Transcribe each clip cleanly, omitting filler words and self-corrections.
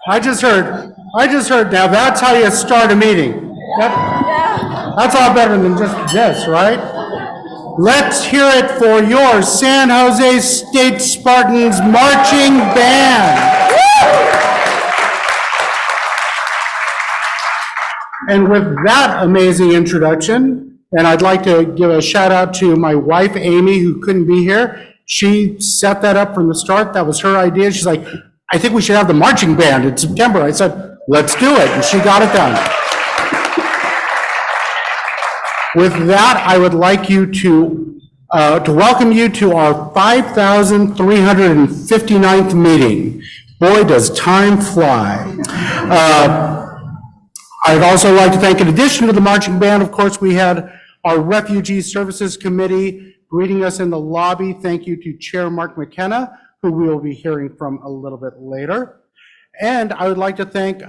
I just heard, now that's how you start a meeting. That's a lot better than just this, right? Let's hear it for your San Jose State Spartans marching band. And with that amazing introduction, and I'd like to give a shout out to my wife, Amy, who couldn't be here. She set that up from the start. That was her idea. She's like, I think we should have the marching band in September. I said, let's do it. And she got it done. With that, I would like you to welcome you to our 5,359th meeting. Boy, does time fly. I'd also like to thank, in addition to the marching band, of course, we had our Refugee Services Committee greeting us in the lobby. Thank you to Chair Mark McKenna, who we will be hearing from a little bit later. And I would like to thank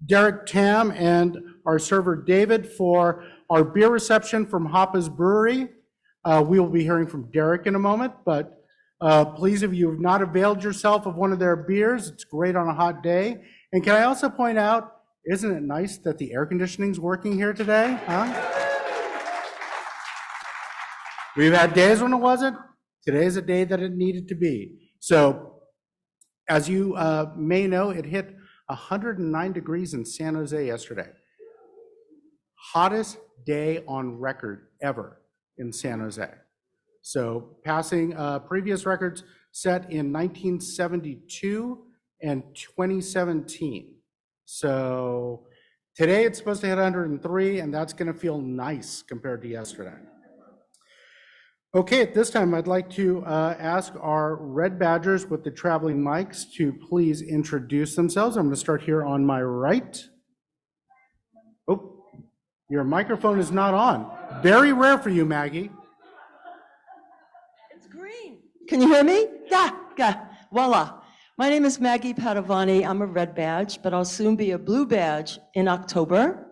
Derek Tam and our server David for our beer reception from Hoppa's Brewery. We will be hearing from Derek in a moment, but please, if you have not availed yourself of one of their beers, it's great on a hot day. And can I also point out, isn't it nice that the air conditioning's working here today? Huh? We've had days when it wasn't. Today's a day that it needed to be. So, as you may know, it hit 109 degrees in San Jose yesterday. Hottest day on record ever in San Jose. So, passing previous records set in 1972 and 2017. So, today it's supposed to hit 103, and that's going to feel nice compared to yesterday. Okay, at this time, I'd like to ask our Red Badgers with the traveling mics to please introduce themselves. I'm going to start here on my right. Oh, your microphone is not on. Very rare for you, Maggie. It's green. Can you hear me? Yeah, voila. My name is Maggie Padovani. I'm a Red Badge, but I'll soon be a Blue Badge in October,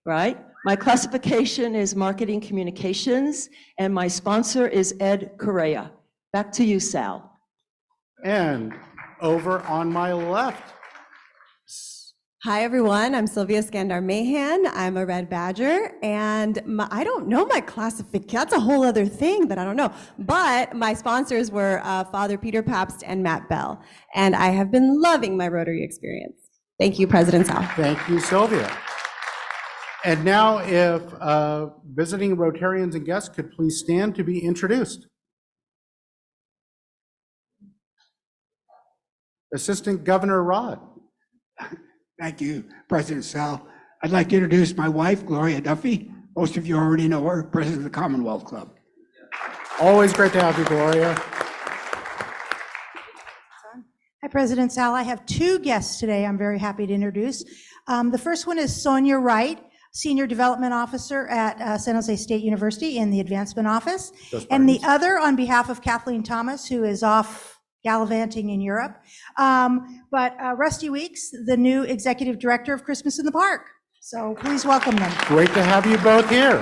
right? My classification is Marketing Communications, and my sponsor is Ed Correa. Back to you, Sal. And over on my left. Hi, everyone. I'm Sylvia Skandar-Mahan. I'm a Red Badger, and I don't know my classification. That's a whole other thing that I don't know. But my sponsors were Father Peter Pabst and Matt Bell, and I have been loving my Rotary experience. Thank you, President Sal. Thank you, Sylvia. And now, if visiting Rotarians and guests could please stand to be introduced. Assistant Governor Rod. Thank you, President Sal. I'd like to introduce my wife, Gloria Duffy. Most of you already know her, President of the Commonwealth Club. Always great to have you, Gloria. Hi, President Sal. I have two guests today I'm very happy to introduce. The first one is Sonia Wright, Senior Development Officer at San Jose State University in the Advancement Office. And the other, on behalf of Kathleen Thomas, who is off gallivanting in Europe. But Rusty Weeks, the new Executive Director of Christmas in the Park. So please welcome them. Great to have you both here.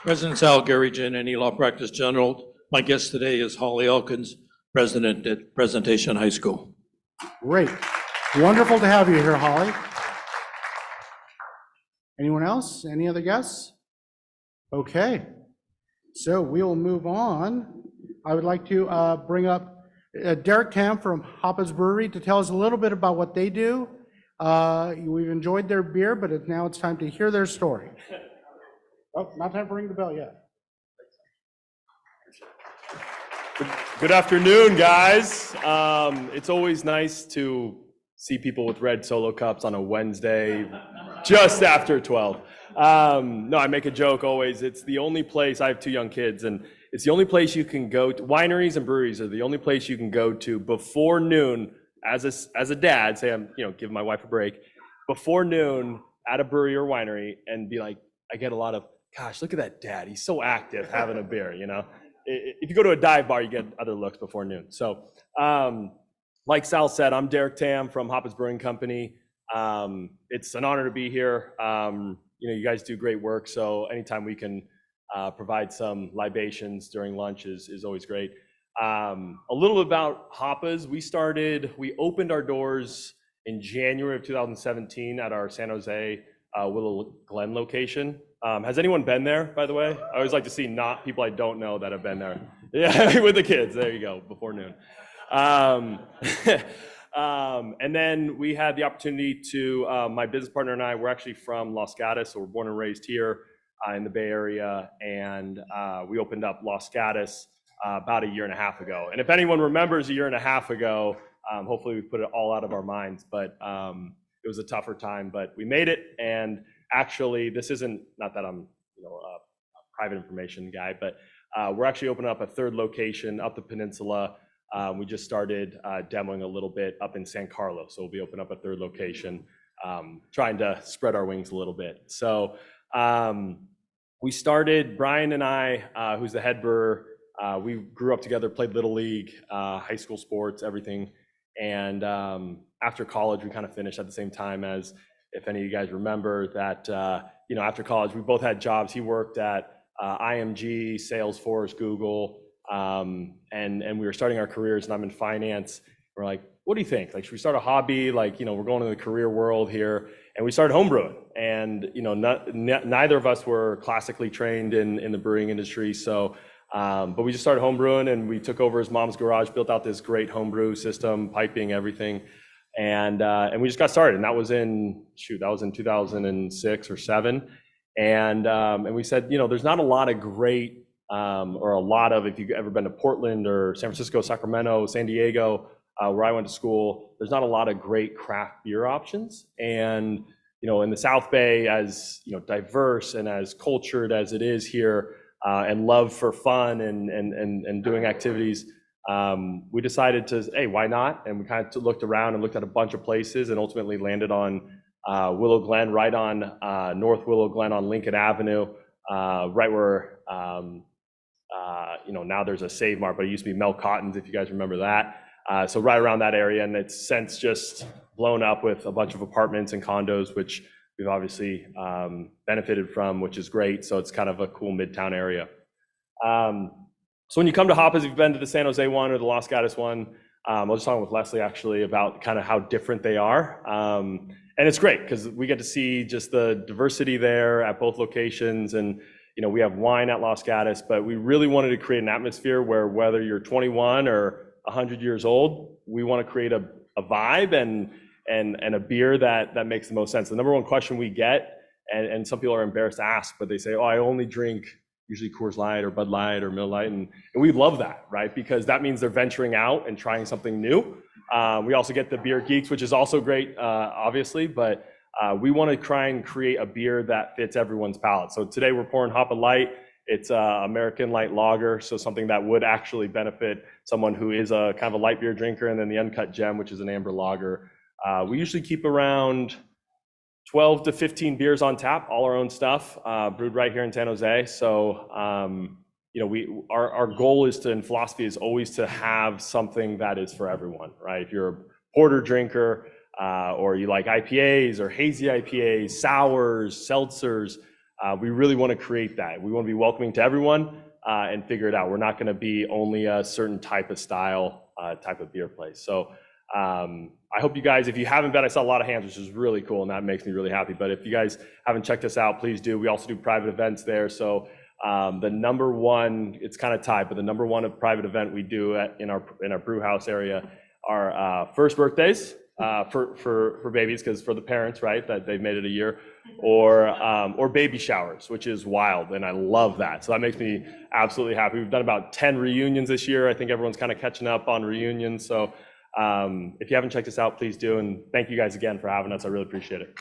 President Sal, Gary Giannini, Law Practice General. My guest today is Holly Elkins, President at Presentation High School. Great. Wonderful to have you here, Holly. Anyone else? Any other guests? Okay. So we will move on. I would like to bring up Derek Tam from Hoppa's Brewery to tell us a little bit about what they do. We've enjoyed their beer, but now it's time to hear their story. Oh, not time to ring the bell yet. Good afternoon, guys. It's always nice to see people with red Solo cups on a Wednesday just after 12. No, I make a joke always. It's the only place, I have two young kids, and it's the only place you can go to. Wineries and breweries are the only place you can go to before noon as a dad, say I'm giving my wife a break, before noon at a brewery or winery, and be like, I get a lot of, gosh, look at that dad. He's so active having a beer, If you go to a dive bar, you get other looks before noon. So like Sal said, I'm Derek Tam from Hoppa's Brewing Company. It's an honor to be here. You guys do great work, so anytime we can provide some libations during lunch is always great. A little bit about Hoppes. We opened our doors in January of 2017 at our San Jose Willow Glen location. Has anyone been there, by the way? I always like to see not people I don't know that have been there. Yeah, with the kids. There you go, before noon. And then we had the opportunity to, my business partner and I, we're actually from Los Gatos, so we're born and raised here in the Bay Area, and we opened up Los Gatos about a year and a half ago. And if anyone remembers a year and a half ago, hopefully we put it all out of our minds, but it was a tougher time, but we made it. And actually, this isn't, not that I'm a private information guy, but we're actually opening up a third location up the peninsula. We just started demoing a little bit up in San Carlos, so we'll be opening up a third location, trying to spread our wings a little bit. So we started, Brian and I, who's the head brewer, we grew up together, played Little League, high school sports, everything. And after college, we kind of finished at the same time as, if any of you guys remember that, after college, we both had jobs. He worked at IMG, Salesforce, Google, and we were starting our careers, and I'm in finance. We're like, what do you think? Like, should we start a hobby? Like, we're going into the career world here. And we started homebrewing. And, neither of us were classically trained in the brewing industry. So, but we just started homebrewing, and we took over his mom's garage, built out this great homebrew system, piping, everything. And we just got started. And that was in 2006 or 7. And we said, there's not a lot of great, if you've ever been to Portland or San Francisco, Sacramento, San Diego, where I went to school, there's not a lot of great craft beer options. And, in the South Bay, as, diverse and as cultured as it is here, and love for fun and doing activities, we decided to, hey, why not? And we kind of looked around and looked at a bunch of places and ultimately landed on Willow Glen, right on North Willow Glen on Lincoln Avenue, right where, now there's a Save Mart, but it used to be Mel Cotton's, if you guys remember that. So right around that area, and it's since just blown up with a bunch of apartments and condos, which we've obviously benefited from, which is great. So it's kind of a cool midtown area. So when you come to Hoppes, if you've been to the San Jose one or the Los Gatos one, I was just talking with Leslie actually about kind of how different they are. And it's great because we get to see just the diversity there at both locations. And, we have wine at Los Gatos, but we really wanted to create an atmosphere where whether you're 21 or 100 years old, we want to create a vibe and a beer that makes the most sense. The number one question we get, and some people are embarrassed to ask, but they say, oh, I only drink usually Coors Light or Bud Light or Miller Lite. And we love that, right? Because that means they're venturing out and trying something new. We also get the beer geeks, which is also great, obviously, but we want to try and create a beer that fits everyone's palate. So today we're pouring Hoppe Light. It's American Light Lager, so something that would actually benefit someone who is a kind of a light beer drinker, and then the Uncut Gem, which is an amber lager. We usually keep around 12 to 15 beers on tap, all our own stuff, brewed right here in San Jose. So, our goal is to, and philosophy is always to have something that is for everyone, right? If you're a porter drinker, or you like IPAs or hazy IPAs, sours, seltzers, we really want to create that. We want to be welcoming to everyone and figure it out. We're not going to be only a certain type of style, type of beer place. So I hope you guys, if you haven't been, I saw a lot of hands, which is really cool, and that makes me really happy. But if you guys haven't checked us out, please do. We also do private events there. So the number one, it's kind of tied, but the number one private event we do in our brew house area are first birthdays for babies, because for the parents, right, that they've made it a year, or baby showers, which is wild, and I love that. So that makes me absolutely happy. We've done about 10 reunions this year. I think everyone's kind of catching up on reunions. So if you haven't checked us out, please do. And thank you guys again for having us. I really appreciate it.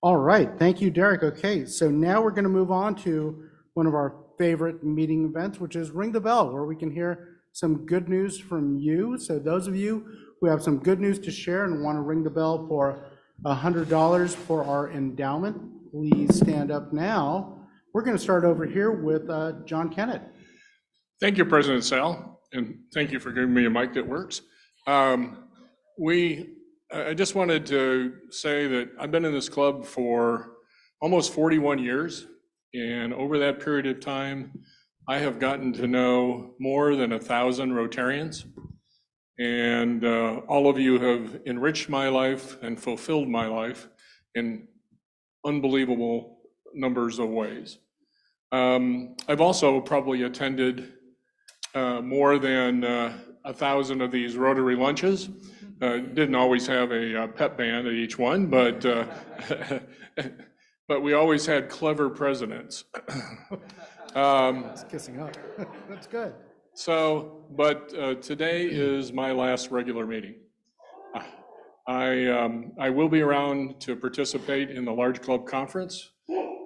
All right, thank you, Derek. Okay, so now we're going to move on to one of our favorite meeting events, which is Ring the Bell, where we can hear some good news from you. So those of you who have some good news to share and want to ring the bell for $100 for our endowment, please stand up now. We're going to start over here with John Kennett. Thank you, President Sal. and thank you for giving me a mic that works. I just wanted to say that I've been in this club for almost 41 years, and over that period of time, I have gotten to know more than 1,000 Rotarians, and all of you have enriched my life and fulfilled my life in unbelievable numbers of ways. I've also probably attended more than 1,000 of these Rotary lunches. Didn't always have a pep band at each one, but but we always had clever presidents. It's kissing up. That's good. So, but today is my last regular meeting. I will be around to participate in the large club conference,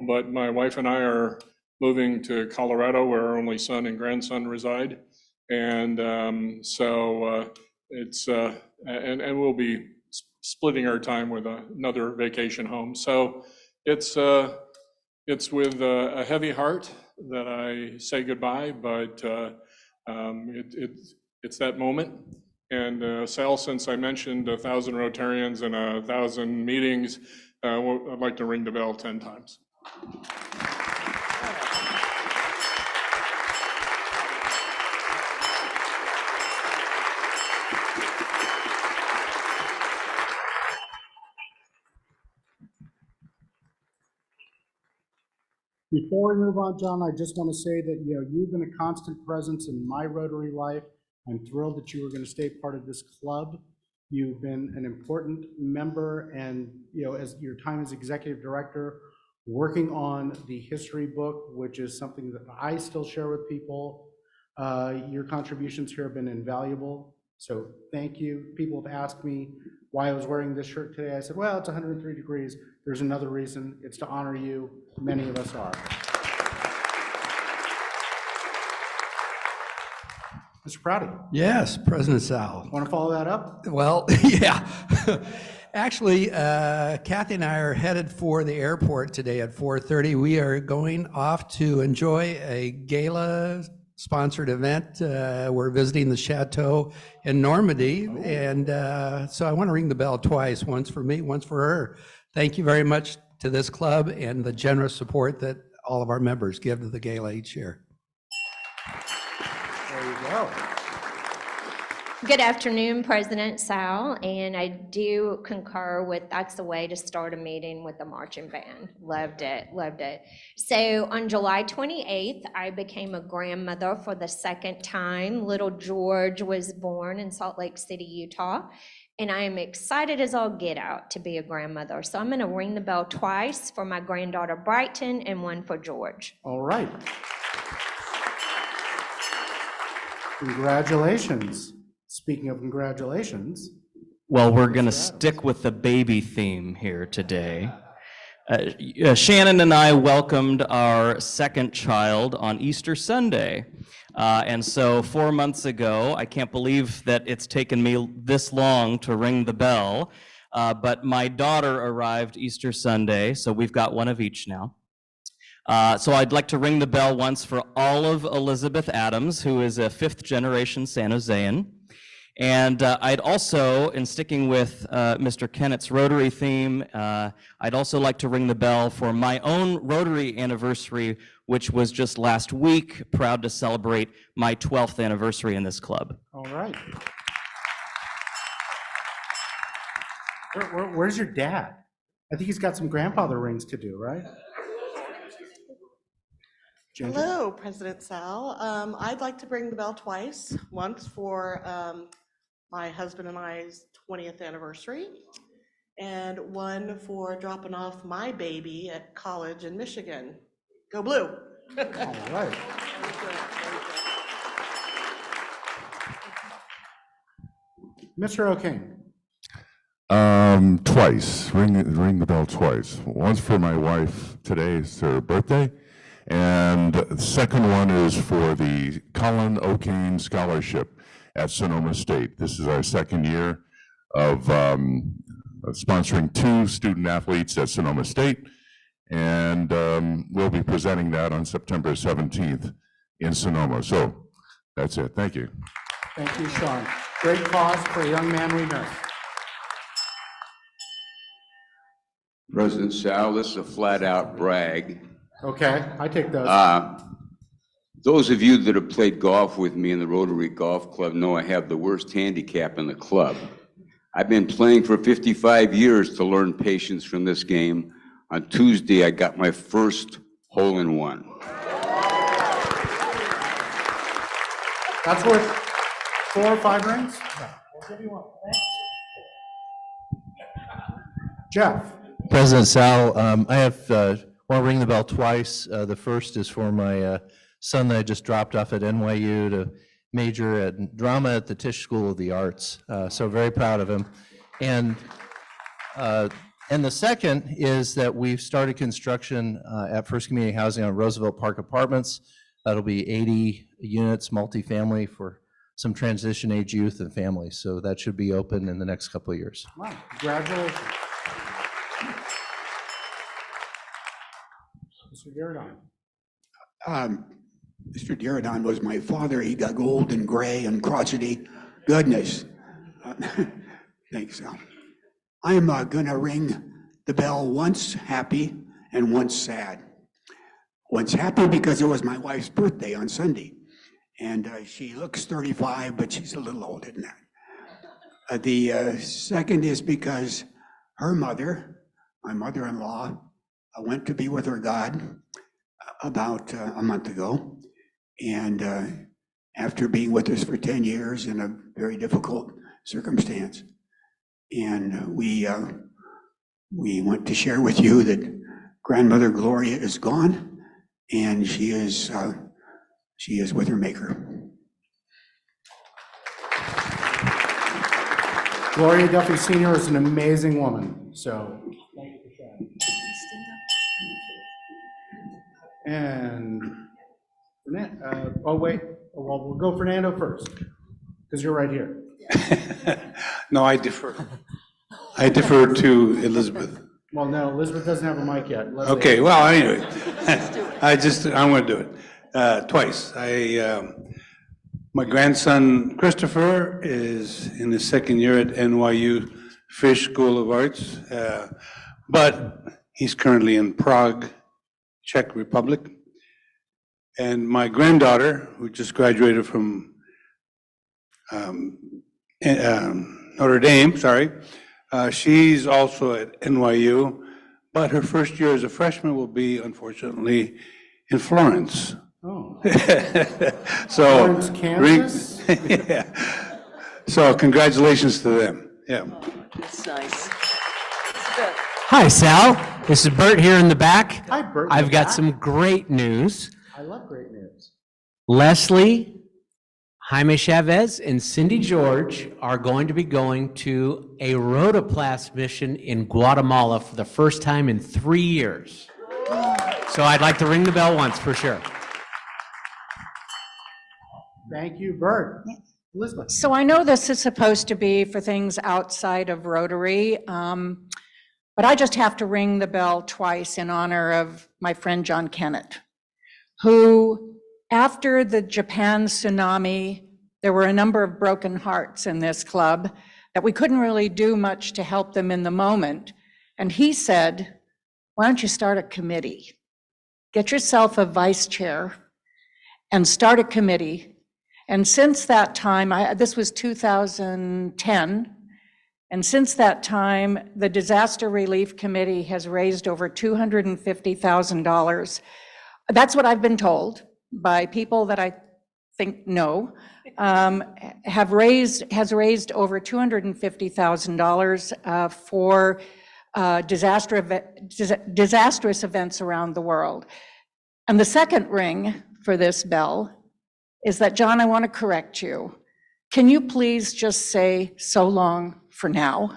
but my wife and I are moving to Colorado, where our only son and grandson reside, and and we'll be splitting our time with another vacation home. So it's with a heavy heart that I say goodbye, but it's that moment. And Sal, since I mentioned 1,000 Rotarians and 1,000 meetings, I'd like to ring the bell 10 times. Before we move on, John, I just want to say that, you've been a constant presence in my Rotary life. I'm thrilled that you were going to stay part of this club. You've been an important member, and, as your time as executive director, working on the history book, which is something that I still share with people. Your contributions here have been invaluable. So thank you. People have asked me why I was wearing this shirt today. I said, well, it's 103 degrees. There's another reason. It's to honor you. Many of us are. Mr. Prouty. Yes, President Sal. Want to follow that up? Well, yeah. Actually, Kathy and I are headed for the airport today at 4:30. We are going off to enjoy a gala-sponsored event. We're visiting the chateau in Normandy, and so I want to ring the bell twice, once for me, once for her. Thank you very much to this club and the generous support that all of our members give to the gala each year. There you go. Good afternoon, President Sal, and I do concur with that's the way to start a meeting with the marching band. Loved it, loved it. So on July 28th, I became a grandmother for the second time. Little George was born in Salt Lake City, Utah, and I am excited as all get out to be a grandmother. So I'm gonna ring the bell twice for my granddaughter Brighton and one for George. All right. Congratulations. Speaking of congratulations. Well, we're going to stick with the baby theme here today. Shannon and I welcomed our second child on Easter Sunday. And so 4 months ago, I can't believe that it's taken me this long to ring the bell, but my daughter arrived Easter Sunday, so we've got one of each now. So I'd like to ring the bell once for Olive Elizabeth Adams, who is a fifth-generation San Josean. And I'd also, in sticking with Mr. Kennett's Rotary theme, I'd also like to ring the bell for my own Rotary anniversary, which was just last week. Proud to celebrate my 12th anniversary in this club. All right. Where's your dad? I think he's got some grandfather rings to do, right? Ginger? Hello, President Sal. I'd like to ring the bell twice, once for my husband and I's 20th anniversary, and one for dropping off my baby at college in Michigan. Go Blue. All right. Mr. O'Kane. Twice. Ring the bell twice. Once for my wife. Today is her birthday. And the second one is for the Colin O'Kane Scholarship at Sonoma State. This is our second year of sponsoring 2 student athletes at Sonoma State. And we'll be presenting that on September 17th in Sonoma. So That's it. Thank you. Thank you, Sean. Great cause for a young man we miss. President Sal, this is a flat-out brag. Okay, I take those. Those of you that have played golf with me in the Rotary Golf Club know I have the worst handicap in the club. I've been playing for 55 years to learn patience from this game. On Tuesday, I got my first hole-in-one. That's worth 4 or 5 rings? We'll give you one. Jeff. President Sal, I have want to ring the bell twice. The first is for my son that I just dropped off at NYU to major at drama at the Tisch School of the Arts. So very proud of him. And the second is that we've started construction at First Community Housing on Roosevelt Park Apartments. That'll be 80 units, multifamily for some transition age youth and families. So that should be open in the next couple of years. Wow, congratulations. Mr. Girodon. Mr. Girodon was my father. He got gold and gray and crotchety. Goodness. Thanks, Sal. I'm going to ring the bell once happy and once sad. Once happy because it was my wife's birthday on Sunday. And she looks 35, but she's a little older than that. The second is because her mother, my mother-in-law, went to be with her God about a month ago. And after being with us for 10 years in a very difficult circumstance. And we want to share with you that grandmother Gloria is gone, and she is with her Maker. Gloria Duffy Sr. is an amazing woman, so thank you for sharing. And we'll go Fernando first, because you're right here. No, I defer. I defer to Elizabeth. Well, no, Elizabeth doesn't have a mic yet. Okay, well, anyway, I'm going to do it twice. My grandson Christopher is in his second year at NYU Fish School of Arts, but he's currently in Prague, Czech Republic. And my granddaughter, who just graduated from Notre Dame, she's also at NYU, but her first year as a freshman will be, unfortunately, in Florence. Oh. So, Florence, Kansas? yeah. So congratulations to them. Yeah. That's nice. Hi, Sal. This is Bert here in the back. Hi, Bert. I've got some great news. I love great news. Leslie, Jaime Chavez, and Cindy George are going to be going to a Rotoplas mission in Guatemala for the first time in 3 years. So I'd like to ring the bell once for sure. Thank you, Bert. Elizabeth. So I know this is supposed to be for things outside of Rotary, but I just have to ring the bell twice in honor of my friend John Kennett, who, after the Japan tsunami, there were a number of broken hearts in this club that we couldn't really do much to help them in the moment. And he said, why don't you start a committee? Get yourself a vice chair and start a committee. And since that time, this was 2010, and since that time, the Disaster Relief Committee has raised over $250,000. That's what I've been told by people that I think know, has raised over $250,000 for disastrous events around the world. And the second ring for this bell is that, John, I want to correct you. Can you please just say so long for now?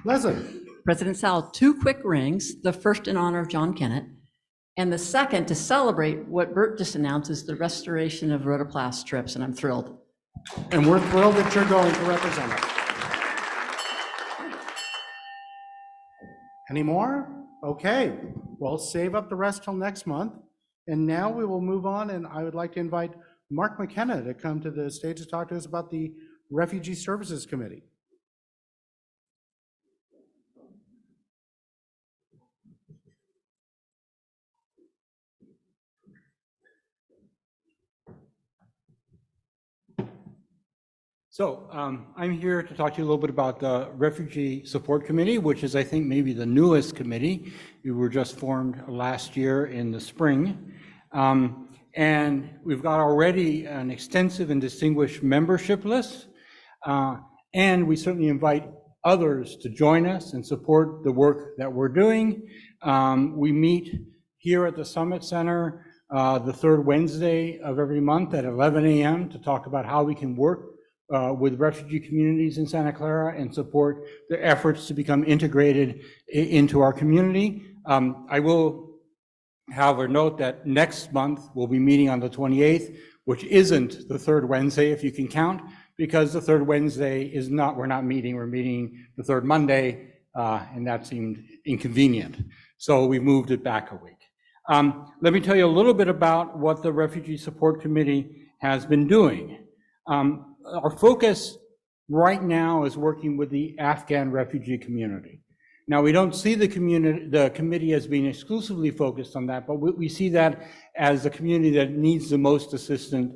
Leslie. President Sal, 2 quick rings, the first in honor of John Kennett, and the second to celebrate what Bert just announced is the restoration of Rotoplas trips, and I'm thrilled. And we're thrilled that you're going to represent us. Any more? Okay, well, save up the rest till next month. And now we will move on, and I would like to invite Mark McKenna to come to the stage to talk to us about the Refugee Services Committee. So I'm here to talk to you a little bit about the Refugee Support Committee, which is, I think, maybe the newest committee. We were just formed last year in the spring. And we've got already an extensive and distinguished membership list. And we certainly invite others to join us and support the work that we're doing. We meet here at the Summit Center the third Wednesday of every month at 11 a.m. to talk about how we can work with refugee communities in Santa Clara and support their efforts to become integrated into our community. I will, however, note that next month we'll be meeting on the 28th, which isn't the third Wednesday, if you can count, because the third Wednesday is not, we're not meeting, we're meeting the third Monday, and that seemed inconvenient. So we moved it back a week. Let me tell you a little bit about what the Refugee Support Committee has been doing. Our focus right now is working with the Afghan refugee community. Now, we don't see the committee as being exclusively focused on that, but we see that as the community that needs the most assistance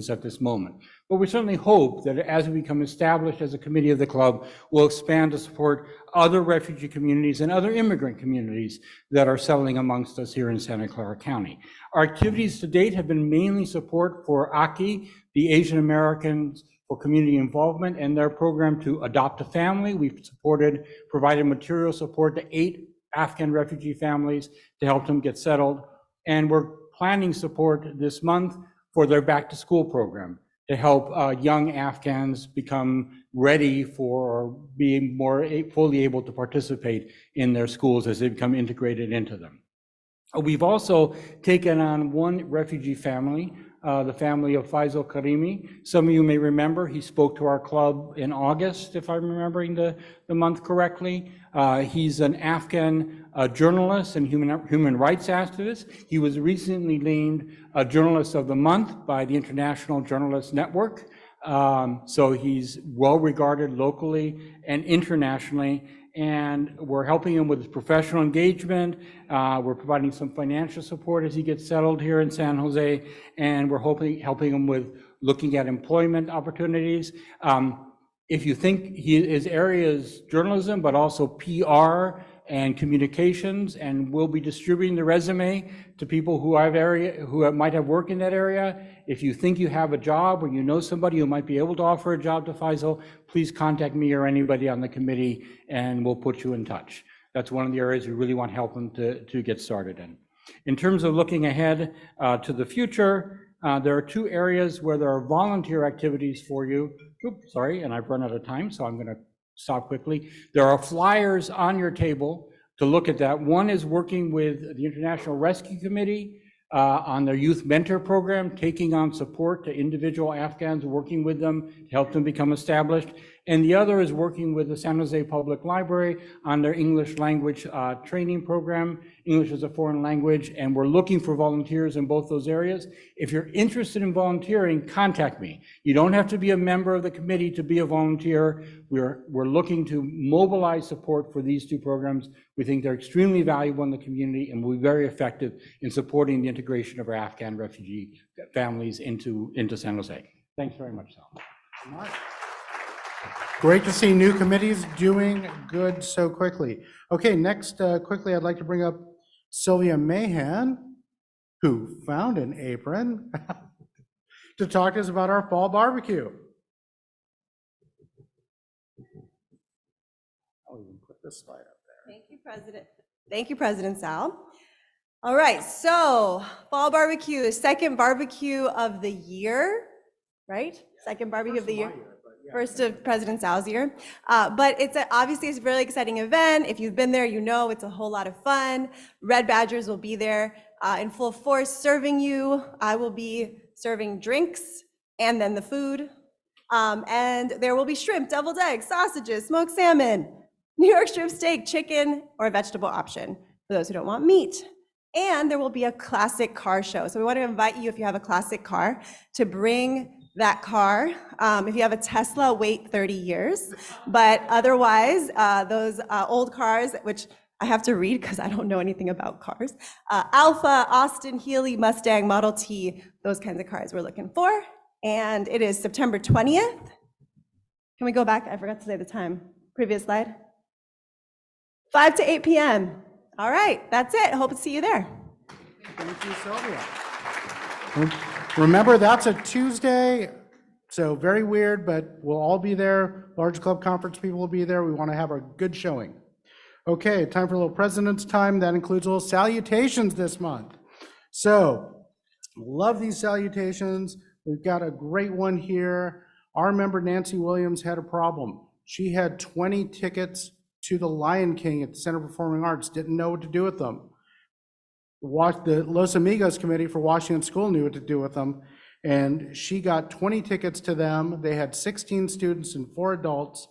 at this moment. But we certainly hope that as we become established as a committee of the club, we'll expand to support other refugee communities and other immigrant communities that are settling amongst us here in Santa Clara County. Our activities to date have been mainly support for AKI, the Asian Americans for Community Involvement, and their program to adopt a family. We've provided material support to 8 Afghan refugee families to help them get settled. And we're planning support this month for their back to school program to help young Afghans become ready for being more fully able to participate in their schools as they become integrated into them. We've also taken on one refugee family, the family of Faisal Karimi. Some of you may remember he spoke to our club in August, if I'm remembering the month correctly. He's an Afghan journalist and human rights activist. He was recently named a Journalist of the Month by the International Journalist Network. So he's well regarded locally and internationally. And we're helping him with his professional engagement. We're providing some financial support as he gets settled here in San Jose. And we're helping him with looking at employment opportunities. If you think his area is journalism, but also PR and communications, and we'll be distributing the resume to people who might have work in that area. If you think you have a job or you know somebody who might be able to offer a job to Faisal, please contact me or anybody on the committee and we'll put you in touch. That's one of the areas we really want help them to get started in. In terms of looking ahead to the future, there are 2 areas where there are volunteer activities for you. Oops, sorry, and I've run out of time, so I'm going to stop quickly. There are flyers on your table to look at that. One is working with the International Rescue Committee on their youth mentor program, taking on support to individual Afghans, working with them to help them become established. And the other is working with the San Jose Public Library on their English language training program, English as a foreign language, and we're looking for volunteers in both those areas. If you're interested in volunteering, contact me. You don't have to be a member of the committee to be a volunteer. We're looking to mobilize support for these 2 programs. We think they're extremely valuable in the community and will be very effective in supporting the integration of our Afghan refugee families into San Jose. Thanks very much, Sal. Great to see new committees doing good so quickly. Okay, next, quickly, I'd like to bring up Sylvia Mahan, who found an apron, to talk to us about our fall barbecue. I'll even put this slide up there. Thank you, President. Thank you, President Sal. All right, so fall barbecue is second barbecue of the year, right? Second barbecue of the year. First of President Sal's year. But obviously it's a really exciting event. If you've been there, you know it's a whole lot of fun. Red Badgers will be there in full force serving you. I will be serving drinks and then the food. And there will be shrimp, deviled eggs, sausages, smoked salmon, New York strip steak, chicken, or a vegetable option for those who don't want meat. And there will be a classic car show. So we want to invite you, if you have a classic car, to bring that car. If you have a Tesla, wait 30 years. But otherwise, those old cars, which I have to read because I don't know anything about cars. Alpha, Austin, Healey, Mustang, Model T, those kinds of cars we're looking for. And it is September 20th. Can we go back? I forgot to say the time. Previous slide. 5 to 8 p.m. All right, that's it. Hope to see you there. Thank you, Sylvia. Remember, that's a Tuesday, so very weird, but we'll all be there. Large club conference people will be there. We want to have a good showing. Okay, time for a little President's Time. That includes a little salutations this month. So, love these salutations. We've got a great one here. Our member Nancy Williams had a problem. She had 20 tickets to the Lion King at the Center for Performing Arts, didn't know what to do with them. The Los Amigos Committee for Washington School knew what to do with them, and she got 20 tickets to them. They had 16 students and 4 adults.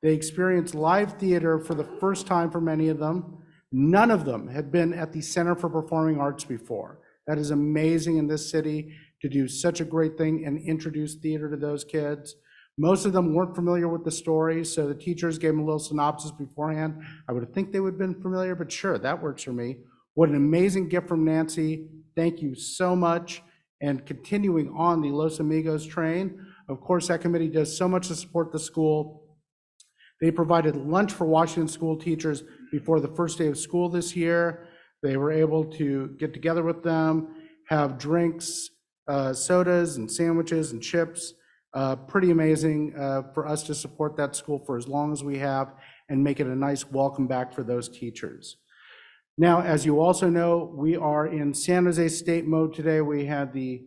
They experienced live theater for the first time for many of them. None of them had been at the Center for Performing Arts before. That is amazing in this city to do such a great thing and introduce theater to those kids. Most of them weren't familiar with the story, so the teachers gave them a little synopsis beforehand. I would think they would have been familiar, but sure, that works for me. What an amazing gift from Nancy. Thank you so much. And continuing on the Los Amigos train, of course, that committee does so much to support the school. They provided lunch for Washington school teachers before the first day of school this year. They were able to get together with them, have drinks, sodas and sandwiches and chips. Pretty amazing for us to support that school for as long as we have and make it a nice welcome back for those teachers. Now, as you also know, we are in San Jose State mode today. We had the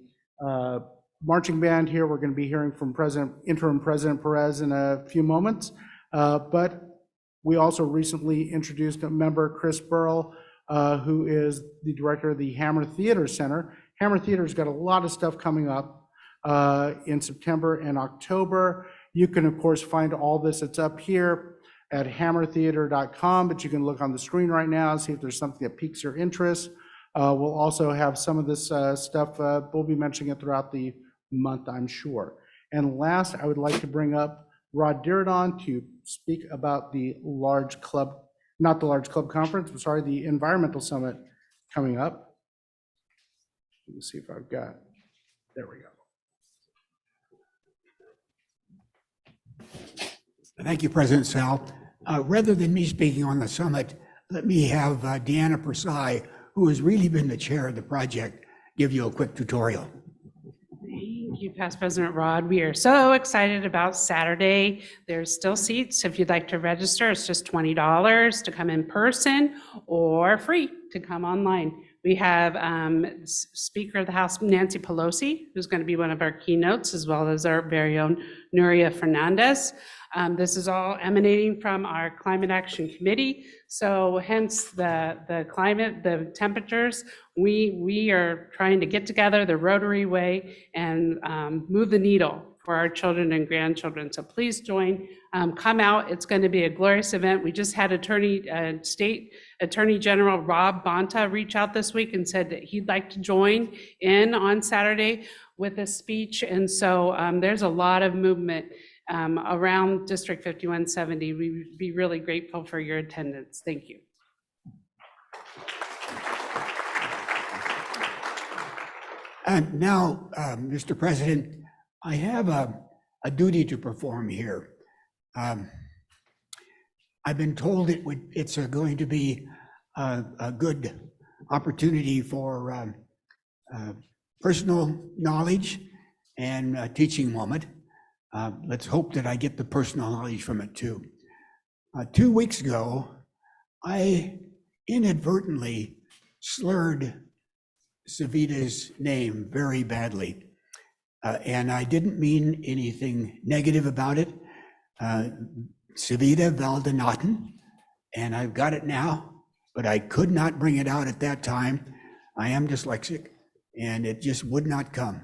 marching band here. We're going to be hearing from Interim President Perez in a few moments. But we also recently introduced a member, Chris Burrell, who is the director of the Hammer Theater Center. Hammer Theater's got a lot of stuff coming up in September and October. You can, of course, find all this. It's up here at hammertheater.com, but you can look on the screen right now and see if there's something that piques your interest. We'll also have some of this stuff, we'll be mentioning it throughout the month, I'm sure. And last, I would like to bring up Rod Diridon to speak about the large club, not the large club conference, I'm sorry, the environmental summit coming up. Let me see if I've got, there we go. Thank you, President Sal. Rather than me speaking on the summit, let me have Deanna Persai, who has really been the chair of the project, give you a quick tutorial. Thank you, Past President Rod. We are so excited about Saturday. There's still seats. If you'd like to register, it's just $20 to come in person or free to come online. We have Speaker of the House, Nancy Pelosi, who's going to be one of our keynotes, as well as our very own Nuria Fernandez. This is all emanating from our Climate Action Committee. So hence the climate, the temperatures, we are trying to get together the Rotary way and move the needle for our children and grandchildren. So please join, come out. It's going to be a glorious event. We just had State Attorney General Rob Bonta reach out this week and said that he'd like to join in on Saturday with a speech. And so there's a lot of movement around District 5170. We'd be really grateful for your attendance. Thank you. And now, Mr. President, I have a duty to perform here. I've been told it's going to be a good opportunity for personal knowledge and a teaching moment. Let's hope that I get the personal knowledge from it too. 2 weeks ago, I inadvertently slurred Savita's name very badly. And I didn't mean anything negative about it. Savita Valdenatten, and I've got it now, but I could not bring it out at that time. I am dyslexic, and it just would not come.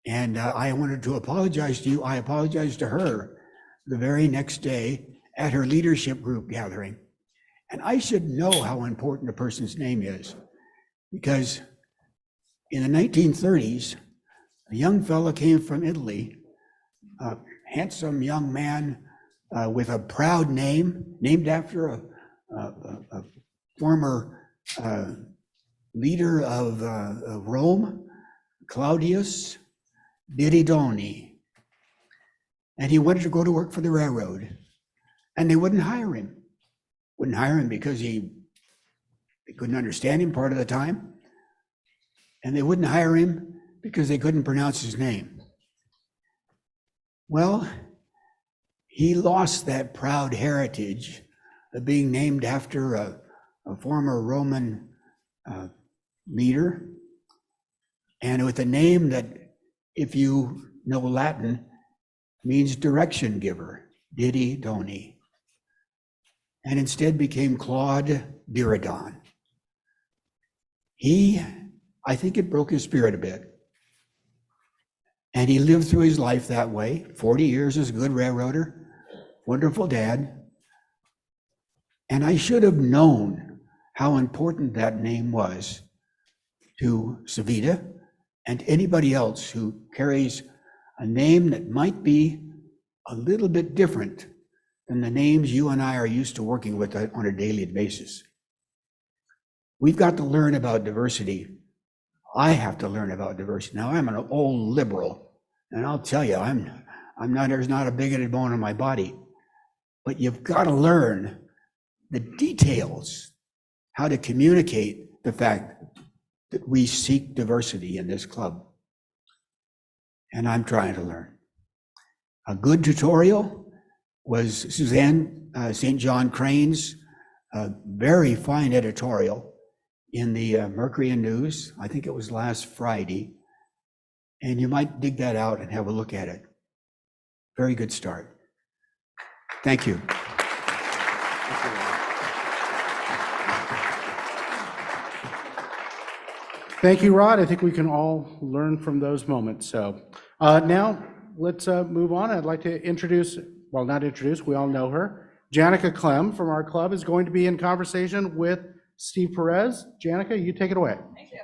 And I wanted to apologize to you. I apologized to her the very next day at her leadership group gathering. And I should know how important a person's name is, because in the 1930s, a young fellow came from Italy, a handsome young man with a proud name, named after a former leader of Rome, Claudius Diridoni. And he wanted to go to work for the railroad, and they wouldn't hire him. Wouldn't hire him because they couldn't understand him part of the time, and they wouldn't hire him because they couldn't pronounce his name. Well, he lost that proud heritage of being named after a former Roman leader, and with a name that, if you know Latin, means direction giver, Diridoni, and instead became Claude Diridon. I think it broke his spirit a bit. And he lived through his life that way, 40 years as a good railroader, wonderful dad. And I should have known how important that name was to Savita and anybody else who carries a name that might be a little bit different than the names you and I are used to working with on a daily basis. We've got to learn about diversity. I have to learn about diversity. Now, I'm an old liberal, and I'll tell you, there's not a bigoted bone in my body, but you've got to learn the details, how to communicate the fact that we seek diversity in this club. And I'm trying to learn. A good tutorial was Suzanne St. John Crane's very fine editorial in the Mercury and News. I think it was last Friday. And you might dig that out and have a look at it. Very good start. Thank you. Thank you, Rod. I think we can all learn from those moments. So now let's move on. I'd like to introduce, well, not introduce, we all know her. Janica Clem from our club is going to be in conversation with Steve Perez. Janica, you take it away. Thank you.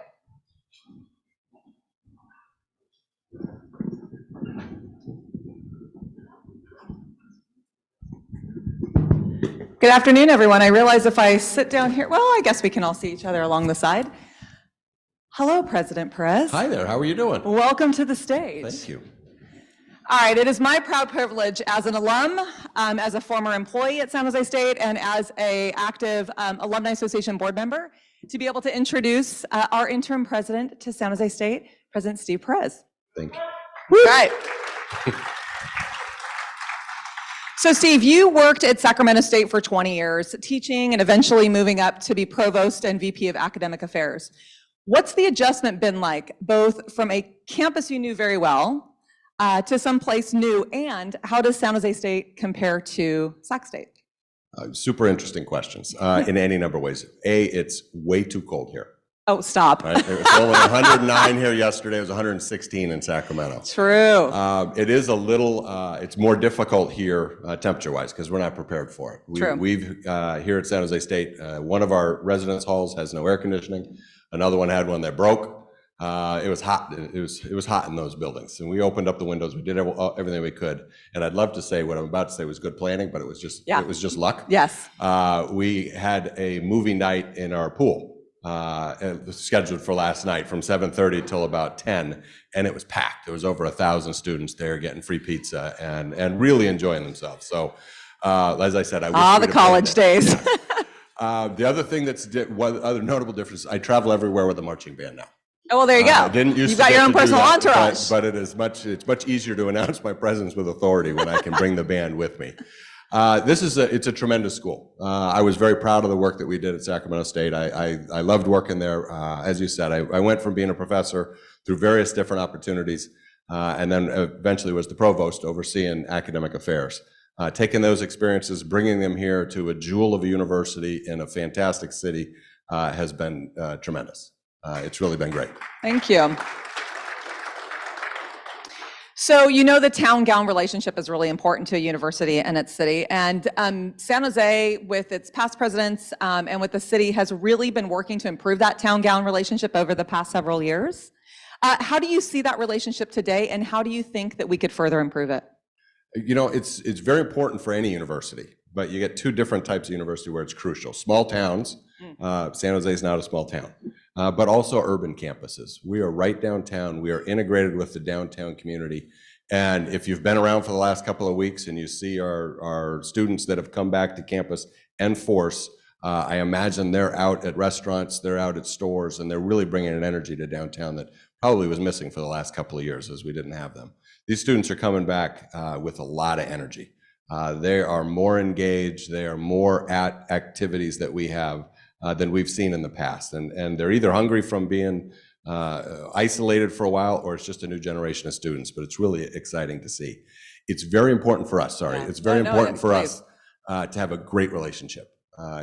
Good afternoon, everyone. I realize if I sit down here, well, I guess we can all see each other along the side. Hello, President Perez. Hi there, how are you doing? Welcome to the stage. Thank you. All right, it is my proud privilege as an alum, as a former employee at San Jose State, and as an active Alumni Association board member to be able to introduce our interim president to San Jose State, President Steve Perez. Thank you. All right. So Steve, you worked at Sacramento State for 20 years, teaching and eventually moving up to be provost and VP of academic affairs. What's the adjustment been like, both from a campus you knew very well to someplace new, and how does San Jose State compare to Sac State? Super interesting questions in any number of ways. A, it's way too cold here. Oh, stop. Right? It was only 109 here yesterday. It was 116 in Sacramento. True. It is a little, it's more difficult here temperature-wise because we're not prepared for it. True. We've here at San Jose State, one of our residence halls has no air conditioning. Another one had one that broke. It was hot. It was hot in those buildings, and we opened up the windows. We did everything we could. And I'd love to say what I'm about to say was good planning, but it was just luck. Yes. We had a movie night in our pool. It was scheduled for last night from 7:30 till about 10, and it was packed. There was over 1,000 students there getting free pizza and really enjoying themselves. So, as I said, I wish the college days. The other thing one other notable difference, I travel everywhere with a marching band now. Oh, well, there you go. I didn't used You've to got get your own to do personal that, entourage. but it's much easier to announce my presence with authority when I can bring the band with me. It's a tremendous school. I was very proud of the work that we did at Sacramento State. I loved working there. As you said, I went from being a professor through various different opportunities, and then eventually was the provost overseeing academic affairs. Taking those experiences, bringing them here to a jewel of a university in a fantastic city has been tremendous. It's really been great. Thank you. So you know the town-gown relationship is really important to a university and its city. And San Jose, with its past presidents and with the city, has really been working to improve that town-gown relationship over the past several years. How do you see that relationship today, and how do you think that we could further improve it? You know, it's very important for any university, but you get two different types of university where it's crucial. Small towns, San Jose is not a small town, but also urban campuses. We are right downtown. We are integrated with the downtown community. And if you've been around for the last couple of weeks and you see our students that have come back to campus en force, I imagine they're out at restaurants, they're out at stores, and they're really bringing an energy to downtown that probably was missing for the last couple of years as we didn't have them. These students are coming back with a lot of energy. They are more engaged, they are more at activities that we have than we've seen in the past. And they're either hungry from being isolated for a while, or it's just a new generation of students, but it's really exciting to see. It's very important for us, it's very important for us to have a great relationship.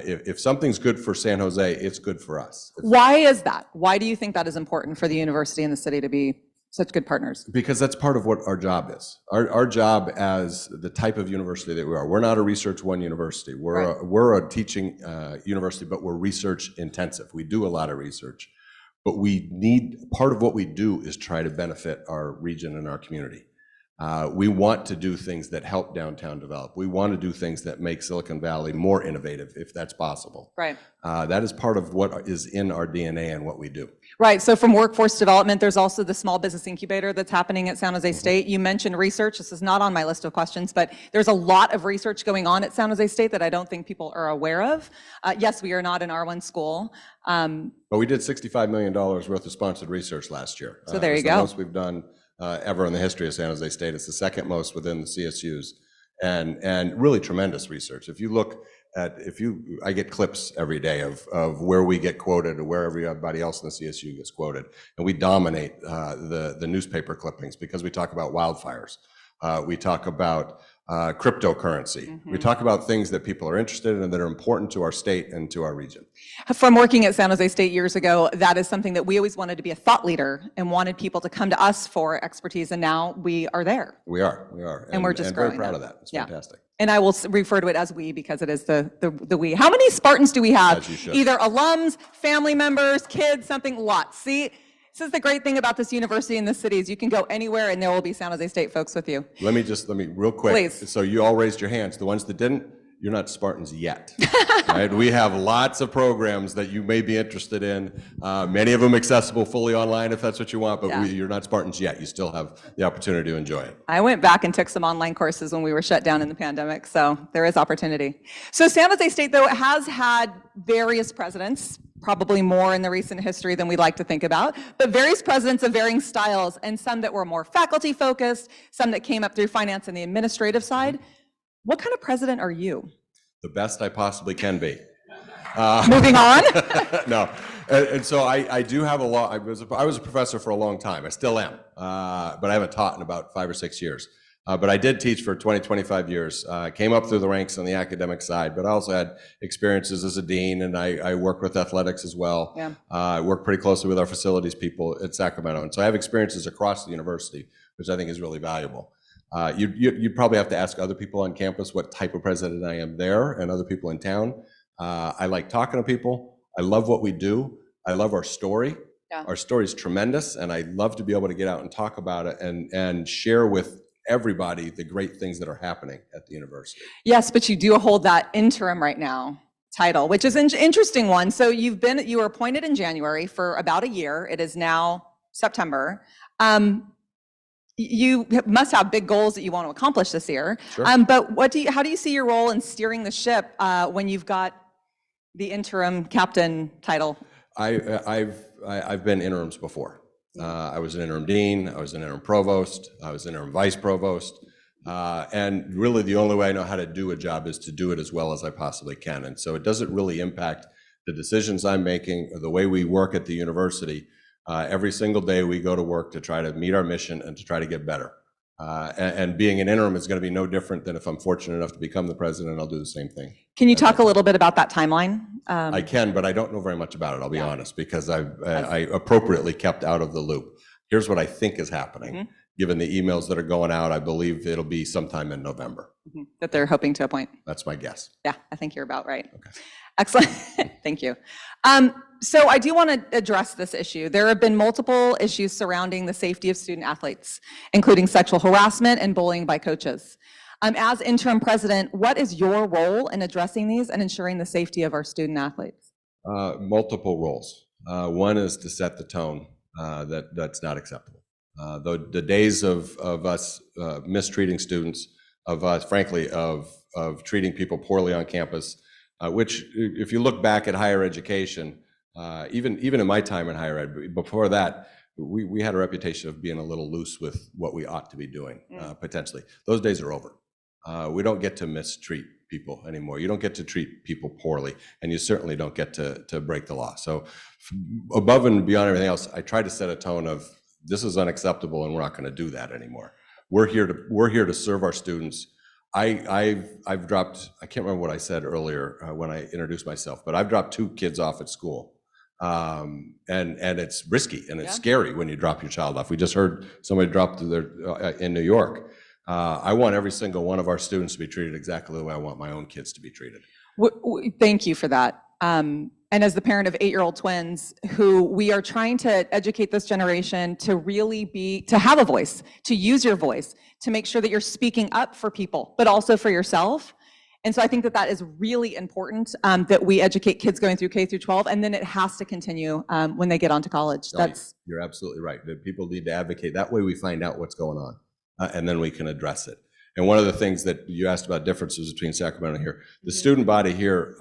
If something's good for San Jose, it's good for us. Why is that? Why do you think that is important for the university and the city to be such good partners? Because that's part of what our job is. Our job as the type of university that we are. We're not a research one university. We're a teaching university, but we're research intensive. We do a lot of research, but part of what we do is try to benefit our region and our community. We want to do things that help downtown develop. We want to do things that make Silicon Valley more innovative, if that's possible. Right. That is part of what is in our DNA and what we do. Right, so from workforce development, there's also the small business incubator that's happening at San Jose State. You mentioned research. This is not on my list of questions, but there's a lot of research going on at San Jose State that I don't think people are aware of. Yes, we are not an R1 school. But we did $65 million worth of sponsored research last year. So there you It's the go. most we've done ever in the history of San Jose State. It's the second most within the CSUs, and really tremendous research. If you look at, I get clips every day of where we get quoted or where everybody else in the CSU gets quoted, and we dominate the newspaper clippings because we talk about wildfires. We talk about cryptocurrency. We talk about things that people are interested in and that are important to our state and to our region. From working at San Jose State years ago, that is something that we always wanted to be a thought leader and wanted people to come to us for expertise, and now we are there. We are. And we're just and very growing proud that. of that. It's Yeah. fantastic. And I will refer to it as we because it is the we. How many Spartans do we have? As you should. Either alums, family members, kids, something, lots. See, this is the great thing about this university and this city is you can go anywhere and there will be San Jose State folks with you. Let me real quick. Please. So you all raised your hands. The ones that didn't, you're not Spartans yet. Right? We have lots of programs that you may be interested in. Many of them accessible fully online if that's what you want, but you're not Spartans yet. You still have the opportunity to enjoy it. I went back and took some online courses when we were shut down in the pandemic, so there is opportunity. So San Jose State, though, has had various presidents, probably more in the recent history than we'd like to think about, but various presidents of varying styles, and some that were more faculty focused, some that came up through finance and the administrative side. What kind of president are you? The best I possibly can be. Moving on? No. And so I do have a lot. I was a professor for a long time. I still am, but I haven't taught in about 5 or 6 years. But I did teach for 20, 25 years. Came up through the ranks on the academic side, but I also had experiences as a dean, and I worked with athletics as well. Yeah. I work pretty closely with our facilities people at Sacramento. And so I have experiences across the university, which I think is really valuable. You'd probably have to ask other people on campus what type of president I am there and other people in town. I like talking to people. I love what we do. I love our story. Yeah. Our story is tremendous, and I love to be able to get out and talk about it and share with everybody the great things that are happening at the university. Yes, but you do hold that interim right now title, which is an interesting one. So you were appointed in January for about a year. It is now September. You must have big goals that you want to accomplish this year. Sure. But how do you see your role in steering the ship when you've got the interim captain title? I've been interims before. I was an interim dean, I was an interim provost, I was an interim vice provost, and really the only way I know how to do a job is to do it as well as I possibly can. And so it doesn't really impact the decisions I'm making or the way we work at the university. Every single day we go to work to try to meet our mission and to try to get better. And being an interim is going to be no different than if I'm fortunate enough to become the president. I'll do the same thing. Can you talk a little bit about that timeline? I can, but I don't know very much about it, I'll be honest, because I appropriately kept out of the loop. Here's what I think is happening. given the emails that are going out, I believe it'll be sometime in November. That they're hoping to appoint. That's my guess. Yeah, I think you're about right. Okay. Excellent. Thank you. So I do want to address this issue. There have been multiple issues surrounding the safety of student athletes, including sexual harassment and bullying by coaches. As interim president, what is your role in addressing these and ensuring the safety of our student athletes? Multiple roles. One is to set the tone that's not acceptable. The days of us mistreating students, of us, frankly, of treating people poorly on campus, which, if you look back at higher education, even in my time in higher ed, before that, we had a reputation of being a little loose with what we ought to be doing, potentially. Those days are over. We don't get to mistreat people anymore. You don't get to treat people poorly, and you certainly don't get to break the law. So above and beyond everything else, I try to set a tone of this is unacceptable and we're not going to do that anymore. We're here to serve our students. I've dropped, I can't remember what I said earlier when I introduced myself, but I've dropped 2 kids off at school. And it's risky and it's scary when you drop your child off. We just heard somebody drop in New York. I want every single one of our students to be treated exactly the way I want my own kids to be treated. Thank you for that. And as the parent of 8-year-old twins, who we are trying to educate this generation to really to have a voice, to use your voice, to make sure that you're speaking up for people, but also for yourself. And so I think that is really important, that we educate kids going through K through 12, and then it has to continue when they get onto college. You're absolutely right. That people need to advocate. That way we find out what's going on, and then we can address it. And one of the things that you asked about differences between Sacramento and here, the student body here,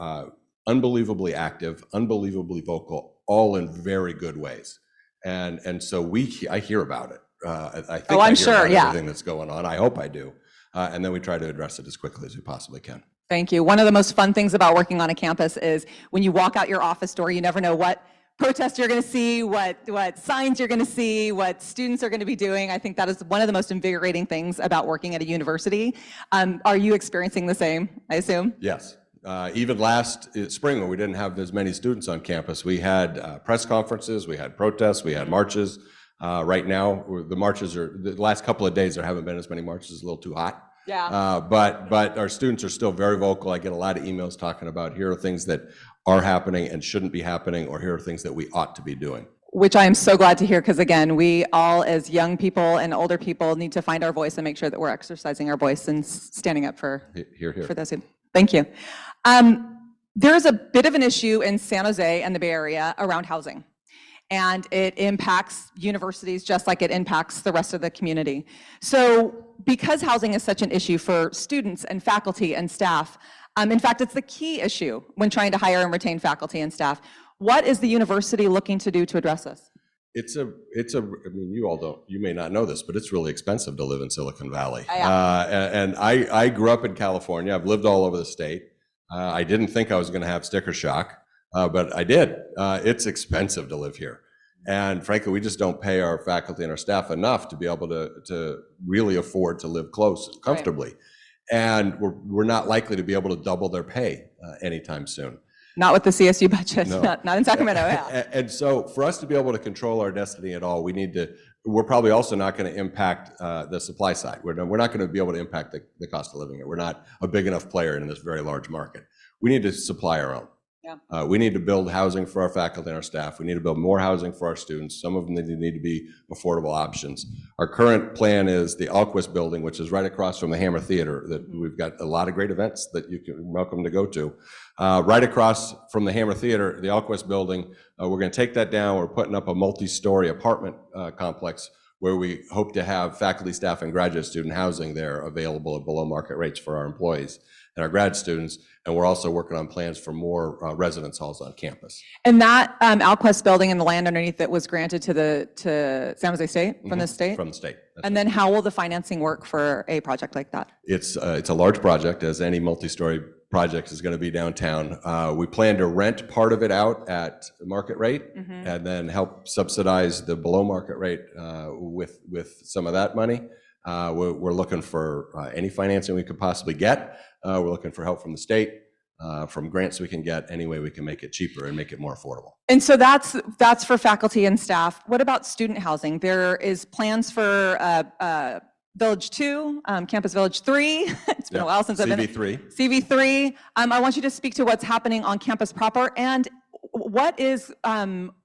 unbelievably active, unbelievably vocal, all in very good ways. And so I hear about it. I think I'm I hear sure, about yeah. everything that's going on. I hope I do. And then we try to address it as quickly as we possibly can. Thank you. One of the most fun things about working on a campus is when you walk out your office door, you never know what protests you're going to see, what signs you're going to see, what students are going to be doing. I think that is one of the most invigorating things about working at a university. Are you experiencing the same, I assume? Yes. Even last spring, when we didn't have as many students on campus, we had press conferences, we had protests, we had marches. Right now, the marches the last couple of days, there haven't been as many marches, it's a little too hot. Yeah. But our students are still very vocal. I get a lot of emails talking about here are things that are happening and shouldn't be happening, or here are things that we ought to be doing. Which I am so glad to hear, because again, we all as young people and older people need to find our voice and make sure that we're exercising our voice and standing up for those who. Thank you. There's a bit of an issue in San Jose and the Bay Area around housing. And it impacts universities just like it impacts the rest of the community. So because housing is such an issue for students and faculty and staff, in fact, it's the key issue when trying to hire and retain faculty and staff. What is the university looking to do to address this? I mean, you may not know this, but it's really expensive to live in Silicon Valley. And I grew up in California. I've lived all over the state. I didn't think I was going to have sticker shock, but I did. It's expensive to live here. And frankly, we just don't pay our faculty and our staff enough to be able to really afford to live close comfortably. Right. And we're not likely to be able to double their pay anytime soon. Not with the CSU budget, No. not in Sacramento, yeah. And so for us to be able to control our destiny at all, we're probably also not going to impact the supply side. We're not going to be able to impact the cost of living here. We're not a big enough player in this very large market. We need to supply our own. Yeah. We need to build housing for our faculty and our staff. We need to build more housing for our students. Some of them need to be affordable options. Our current plan is the Alquist building, which is right across from the Hammer Theater. That we've got a lot of great events that you're welcome to go to. Right across from the Hammer Theater, the Alquist building, we're going to take that down. We're putting up a multi-story apartment complex where we hope to have faculty, staff, and graduate student housing there available at below market rates for our employees and our grad students. And we're also working on plans for more residence halls on campus. And that Alquest building and the land underneath it was granted to San Jose State, from the state? From the state. And then how will the financing work for a project like that? It's a large project, as any multi-story project is going to be downtown. We plan to rent part of it out at market rate and then help subsidize the below market rate with some of that money. We're looking for any financing we could possibly get. We're looking for help from the state. from grants we can get, any way we can make it cheaper and make it more affordable. And so that's for faculty and staff. What about student housing? There is plans for Village 2, Campus Village 3. It's been a while since I've been. CV3. CV3. I want you to speak to what's happening on campus proper, and what is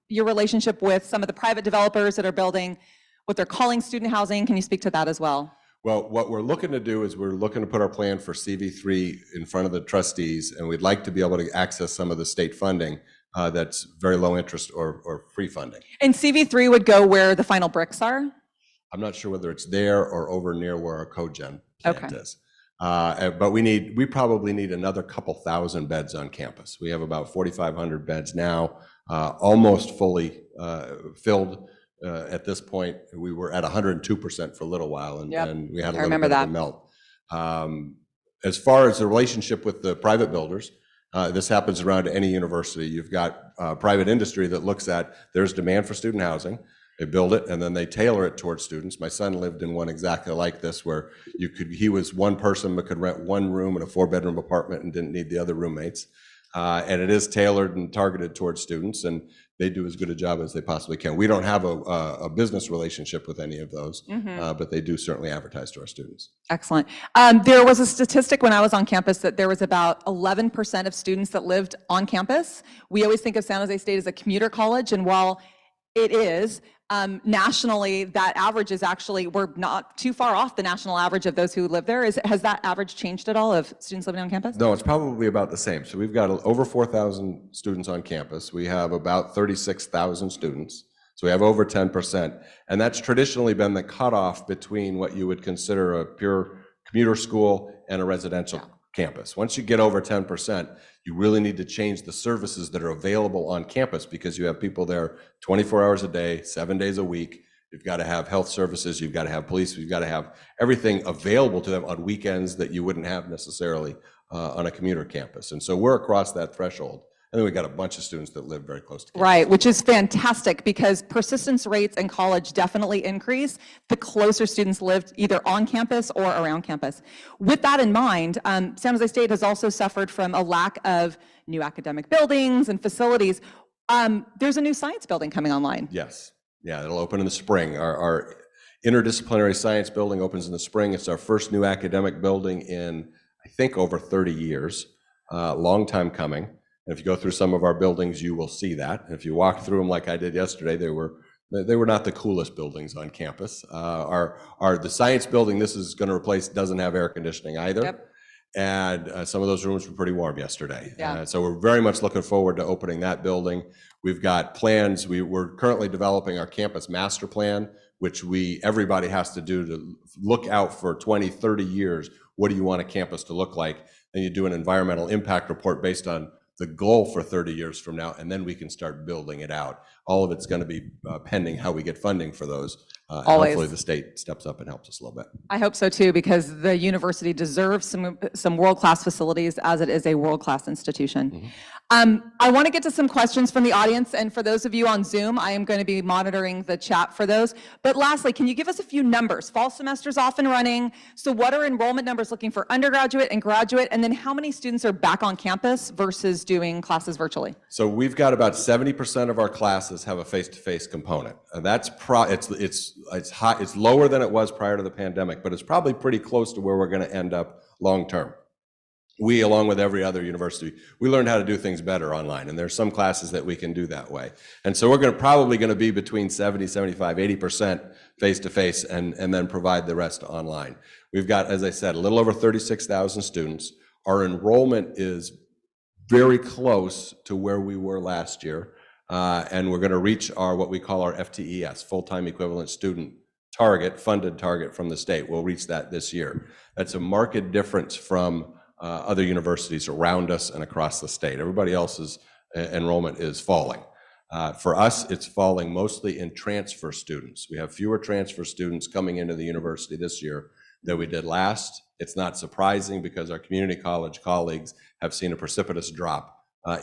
your relationship with some of the private developers that are building what they're calling student housing? Can you speak to that as well? Well, what we're looking to do is we're looking to put our plan for CV3 in front of the trustees, and we'd like to be able to access some of the state funding that's very low interest or free funding. And CV3 would go where the final bricks are? I'm not sure whether it's there or over near where our cogen plant Okay. is. But we probably need another couple thousand beds on campus. We have about 4,500 beds now, almost fully filled. At this point, we were at 102% for a little while, and, Yep. and we had a I little remember bit of that. a melt. As far as the relationship with the private builders, this happens around any university. You've got private industry that looks at, there's demand for student housing. They build it and then they tailor it towards students. My son lived in one exactly like this, where he was one person but could rent one room in a 4-bedroom apartment and didn't need the other roommates. And it is tailored and targeted towards students, and they do as good a job as they possibly can. We don't have a business relationship with any of those, but they do certainly advertise to our students. Excellent. There was a statistic when I was on campus that there was about 11% of students that lived on campus. We always think of San Jose State as a commuter college, and while it is, nationally, that average is actually, we're not too far off the national average of those who live there. Has that average changed at all of students living on campus? No, it's probably about the same. So we've got over 4,000 students on campus. We have about 36,000 students. So we have over 10%. And that's traditionally been the cutoff between what you would consider a pure commuter school and a residential campus. Once you get over 10%, you really need to change the services that are available on campus, because you have people there 24 hours a day, 7 days a week. You've got to have health services, you've got to have police, you've got to have everything available to them on weekends that you wouldn't have necessarily on a commuter campus. And so we're across that threshold. And then we got a bunch of students that live very close to campus. Right, which is fantastic, because persistence rates in college definitely increase the closer students lived either on campus or around campus. With that in mind, San Jose State has also suffered from a lack of new academic buildings and facilities. There's a new science building coming online. Yes, yeah, it'll open in the spring. Our interdisciplinary science building opens in the spring. It's our first new academic building in, I think, over 30 years, long time coming. And if you go through some of our buildings, you will see that. And if you walk through them like I did yesterday, they were not the coolest buildings on campus. The science building this is going to replace doesn't have air conditioning either. Yep. And some of those rooms were pretty warm yesterday. Yeah. So we're very much looking forward to opening that building. We've got plans. We're currently developing our campus master plan, which everybody has to do to look out for 20, 30 years. What do you want a campus to look like? Then you do an environmental impact report based on the goal for 30 years from now, and then we can start building it out. All of it's going to be pending how we get funding for those. And Always. hopefully the state steps up and helps us a little bit. I hope so too, because the university deserves some world-class facilities, as it is a world-class institution. I want to get to some questions from the audience, and for those of you on Zoom, I am going to be monitoring the chat for those. But lastly, can you give us a few numbers? Fall semester's off and running, so what are enrollment numbers looking for undergraduate and graduate, and then how many students are back on campus versus doing classes virtually? So we've got about 70% of our classes have a face-to-face component. And that's it's lower than it was prior to the pandemic, but it's probably pretty close to where we're going to end up long-term. We, along with every other university, we learned how to do things better online, and there's some classes that we can do that way. And so we're probably going to be between 70, 75, 80% face-to-face, and then provide the rest online. We've got, as I said, a little over 36,000 students. Our enrollment is very close to where we were last year, and we're going to reach what we call our FTES, full-time equivalent student target, funded target from the state. We'll reach that this year. That's a marked difference from other universities around us and across the state. Everybody else's enrollment is falling. For us, it's falling mostly in transfer students. We have fewer transfer students coming into the university this year than we did last. It's not surprising, because our community college colleagues have seen a precipitous drop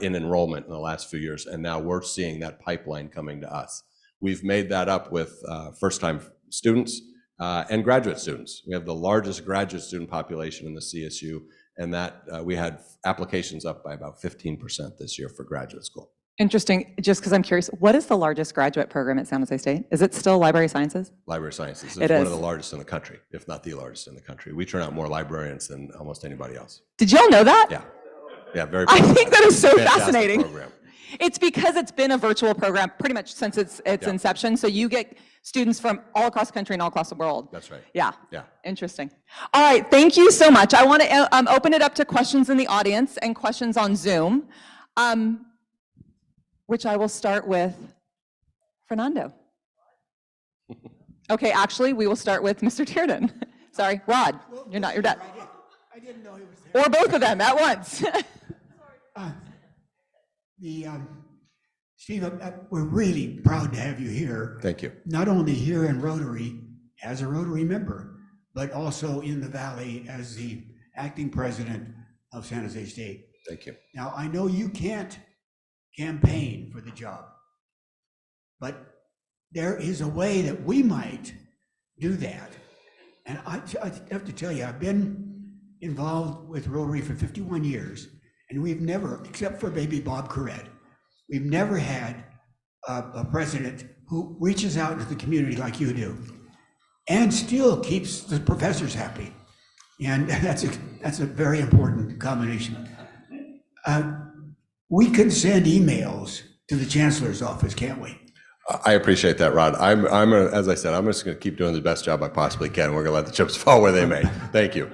in enrollment in the last few years, and now we're seeing that pipeline coming to us. We've made that up with first-time students, and graduate students. We have the largest graduate student population in the CSU, and that we had applications up by about 15% this year for graduate school. Interesting, just because I'm curious, what is the largest graduate program at San Jose State? Is it still library sciences? Library sciences is It one is. of the largest in the country, if not the largest in the country. We turn out more librarians than almost anybody else. Did y'all know that? Yeah, yeah, very. I think that is so Fantastic fascinating. program. It's because it's been a virtual program pretty much since its inception. So you get students from all across the country and all across the world. That's right. Yeah. Yeah. Interesting. All right. Thank you so much. I want to open it up to questions in the audience and questions on Zoom, which I will start with Fernando. Okay. Actually, we will start with Mr. Tiernan. Sorry, Rod. You're not your dad. I didn't know he was there. Or both of them at once. Steve, we're really proud to have you here. Thank you. Not only here in Rotary as a Rotary member, but also in the Valley as the acting president of San Jose State. Thank you. Now, I know you can't campaign for the job, but there is a way that we might do that. And I have to tell you, I've been involved with Rotary for 51 years, and we've never, except for baby Bob Corrett, we've never had a president who reaches out into the community like you do and still keeps the professors happy. And that's a very important combination. We can send emails to the chancellor's office, can't we? I appreciate that, Rod. As I said, I'm just going to keep doing the best job I possibly can. We're going to let the chips fall where they may. Thank you.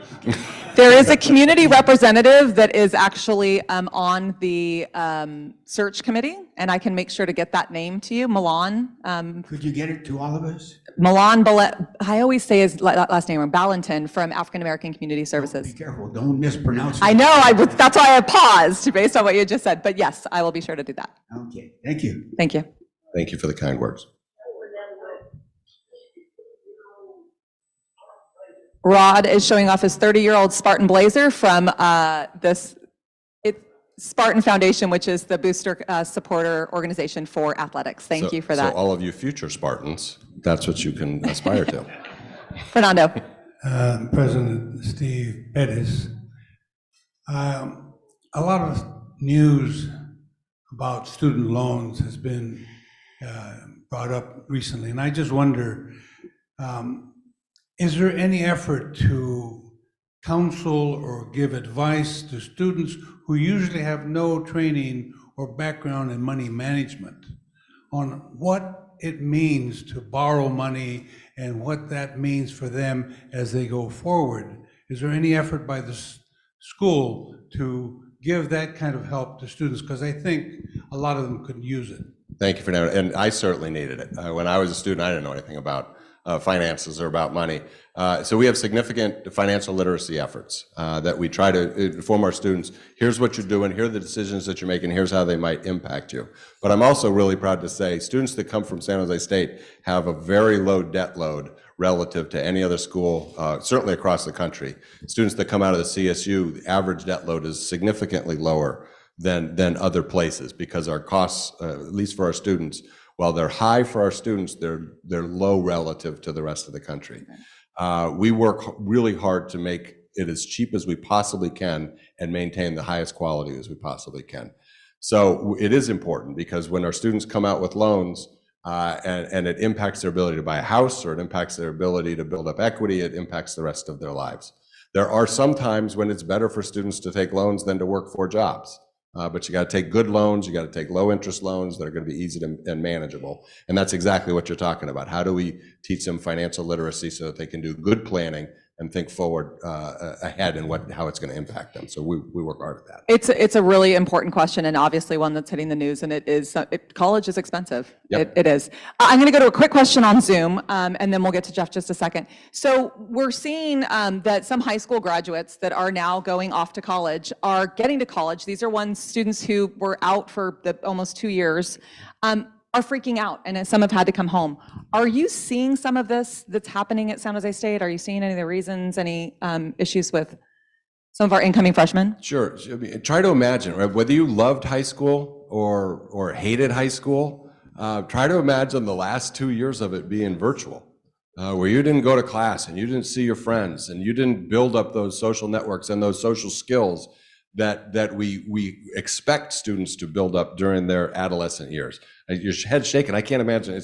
There is a community representative that is actually on the search committee, and I can make sure to get that name to you, Milan. Could you get it to all of us? Milan, I always say his last name wrong, Ballantyne from African American Community Services. Be careful, don't mispronounce it. I know, that's why I paused based on what you just said, but yes, I will be sure to do that. Okay, thank you. Thank you. Thank you for the kind words. Rod is showing off his 30-year-old Spartan blazer from Spartan Foundation, which is the booster supporter organization for athletics. Thank you for that. So all of you future Spartans, that's what you can aspire to. Fernando. President Steve Perez. A lot of news about student loans has been brought up recently, and I just wonder, is there any effort to counsel or give advice to students who usually have no training or background in money management on what it means to borrow money and what that means for them as they go forward? Is there any effort by the school to give that kind of help to students? Because I think a lot of them could use it. Thank you, Fernando. And I certainly needed it. When I was a student, I didn't know anything about finances or about money. So we have significant financial literacy efforts that we try to inform our students. Here's what you're doing. Here are the decisions that you're making. Here's how they might impact you. But I'm also really proud to say students that come from San Jose State have a very low debt load relative to any other school, certainly across the country. Students that come out of the CSU, the average debt load is significantly lower than other places because our costs, at least for our students, while they're high for our students, they're low relative to the rest of the country. We work really hard to make it as cheap as we possibly can and maintain the highest quality as we possibly can. So it is important because when our students come out with loans and it impacts their ability to buy a house or it impacts their ability to build up equity, it impacts the rest of their lives. There are some times when it's better for students to take loans than to work 4 jobs. But you got to take good loans, you got to take low interest loans that are going to be easy and manageable. And that's exactly what you're talking about. How do we teach them financial literacy so that they can do good planning and think forward ahead and how it's going to impact them? So we work hard at that. It's a really important question and obviously one that's hitting the news, and it is, college is expensive. Yep. It is. I'm going to go to a quick question on Zoom and then we'll get to Jeff just a second. So we're seeing that some high school graduates that are now going off to college are getting to college. These are students who were out for almost 2 years, are freaking out, and some have had to come home. Are you seeing some of this that's happening at San Jose State? Are you seeing any of the reasons, any issues with some of our incoming freshmen? Sure. I mean, try to imagine, right? Whether you loved high school or hated high school, try to imagine the last 2 years of it being virtual. where you didn't go to class and you didn't see your friends and you didn't build up those social networks and those social skills that we expect students to build up during their adolescent years. Your head's shaking. I can't imagine.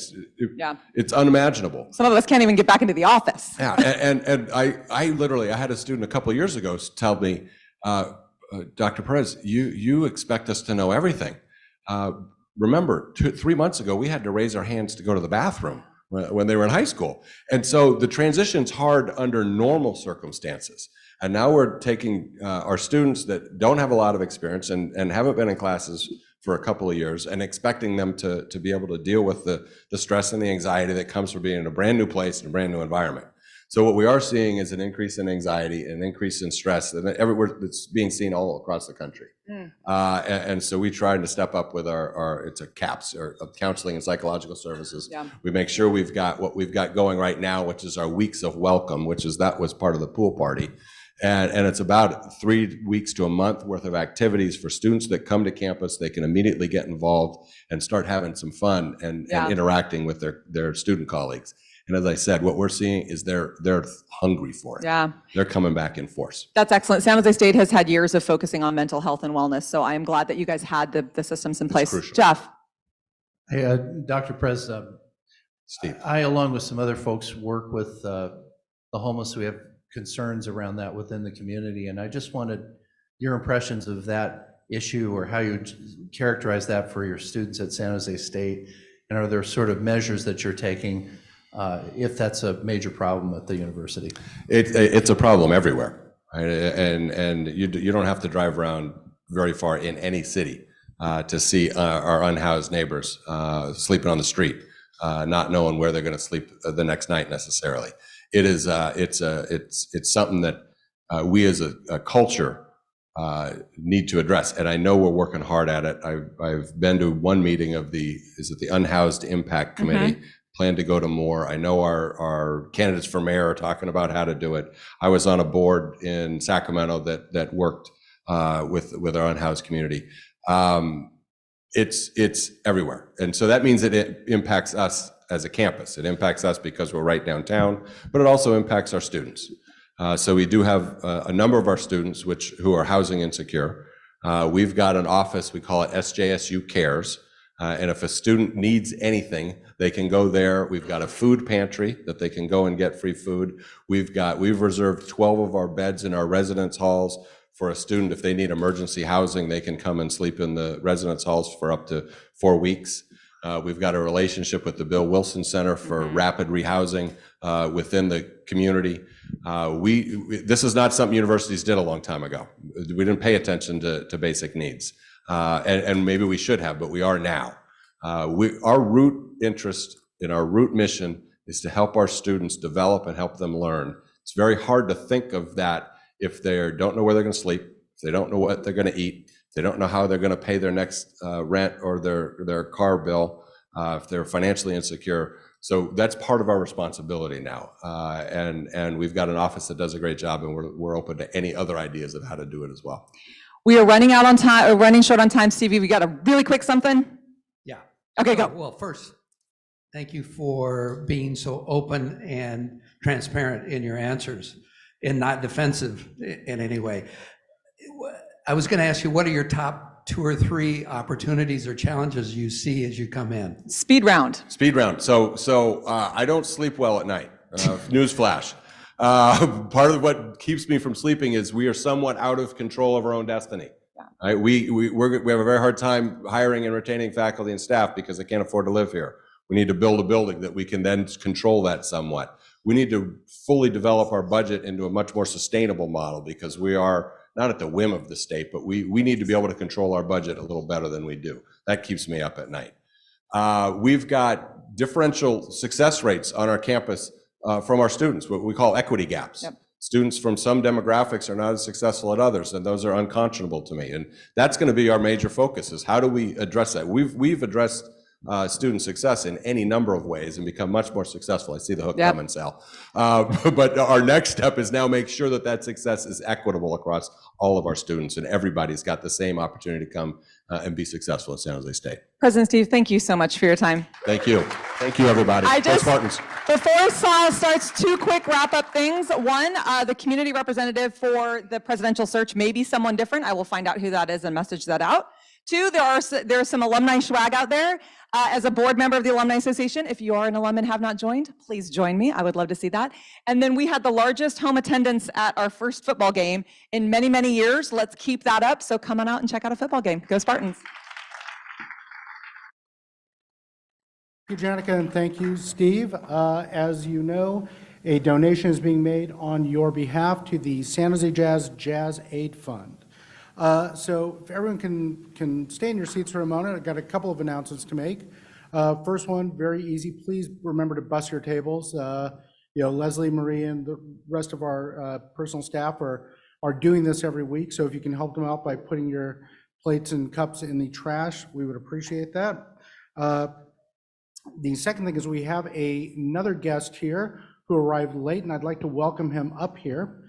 It's unimaginable. Some of us can't even get back into the office. Yeah, and I literally, I had a student a couple of years ago tell me, Dr. Perez, you expect us to know everything. Remember, 3 months ago, we had to raise our hands to go to the bathroom when they were in high school. And so the transition's hard under normal circumstances. And now we're taking our students that don't have a lot of experience and haven't been in classes for a couple of years and expecting them to be able to deal with the stress and the anxiety that comes from being in a brand new place and a brand new environment. So what we are seeing is an increase in anxiety, an increase in stress, and everywhere it's being seen all across the country. And so we try to step up with it's a CAPS, or Counseling and Psychological Services. Yeah. We make sure we've got what we've got going right now, which is our weeks of welcome, that was part of the pool party. And it's about 3 weeks to a month worth of activities for students that come to campus. They can immediately get involved and start having some fun and interacting with their student colleagues. And as I said, what we're seeing is they're hungry for it. Yeah. They're coming back in force. That's excellent. San Jose State has had years of focusing on mental health and wellness, so I am glad that you guys had the systems in place. Crucial. Jeff. Hey, Dr. Perez, Steve. I, along with some other folks, work with the homeless. We have concerns around that within the community, and I just wanted your impressions of that issue, or how you characterize that for your students at San Jose State, and are there sort of measures that you're taking if that's a major problem at the university? It's a problem everywhere, right? And you don't have to drive around very far in any city to see our unhoused neighbors sleeping on the street, not knowing where they're going to sleep the next night necessarily. It's something that we as a culture need to address, and I know we're working hard at it. I've been to one meeting of the Unhoused Impact Committee. Plan to go to more. I know our candidates for mayor are talking about how to do it. I was on a board in Sacramento that worked with our unhoused community. It's everywhere, and so that means that it impacts us as a campus. It impacts us because we're right downtown, but it also impacts our students. So we do have a number of our students who are housing insecure. We've got an office, we call it SJSU Cares, and if a student needs anything, they can go there. We've got a food pantry that they can go and get free food. We've reserved 12 of our beds in our residence halls for a student. If they need emergency housing, they can come and sleep in the residence halls for up to 4 weeks. We've got a relationship with the Bill Wilson Center for rapid rehousing within the community. This is not something universities did a long time ago. We didn't pay attention to basic needs, and maybe we should have, but we are now. Our root interest and our root mission is to help our students develop and help them learn. It's very hard to think of that if they don't know where they're going to sleep, if they don't know what they're going to eat, if they don't know how they're going to pay their next rent or their car bill, if they're financially insecure. So that's part of our responsibility now. And we've got an office that does a great job, and we're open to any other ideas of how to do it as well. We are running out on time, running short on time. Stevie, we got a really quick something? Yeah. Okay, go. Well, first, thank you for being so open and transparent in your answers and not defensive in any way. I was going to ask you, what are your top 2 or 3 opportunities or challenges you see as you come in? Speed round. Speed round. So I don't sleep well at night. Newsflash. Part of what keeps me from sleeping is we are somewhat out of control of our own destiny. Yeah. Right? We have a very hard time hiring and retaining faculty and staff because they can't afford to live here. We need to build a building that we can then control that somewhat. We need to fully develop our budget into a much more sustainable model because we are not at the whim of the state, but we need to be able to control our budget a little better than we do. That keeps me up at night. We've got differential success rates on our campus from our students, what we call equity gaps. Yep. Students from some demographics are not as successful at others, and those are unconscionable to me. And that's going to be our major focus, is how do we address that? We've addressed student success in any number of ways and become much more successful. I see the hook Yep. coming, Sal. But our next step is now make sure that that success is equitable across all of our students, and everybody's got the same opportunity to come and be successful at San Jose State. President Steve, thank you so much for your time. Thank you. Thank you, everybody. Go Spartans. Before Sal starts, two quick wrap-up things. One, the community representative for the presidential search may be someone different. I will find out who that is and message that out. Two, there's some alumni swag out there. As a board member of the Alumni Association, if you are an alum and have not joined, please join me. I would love to see that. And then we had the largest home attendance at our first football game in many, many years. Let's keep that up. So come on out and check out a football game. Go Spartans. Thank you, Janica, and thank you, Steve. As you know, a donation is being made on your behalf to the San Jose Jazz Aid Fund. So if everyone can stay in your seats for a moment, I've got a couple of announcements to make. First one, very easy. Please remember to bus your tables. Leslie, Marie, and the rest of our personal staff are doing this every week. So if you can help them out by putting your plates and cups in the trash, we would appreciate that. The second thing is we have another guest here who arrived late, and I'd like to welcome him up here.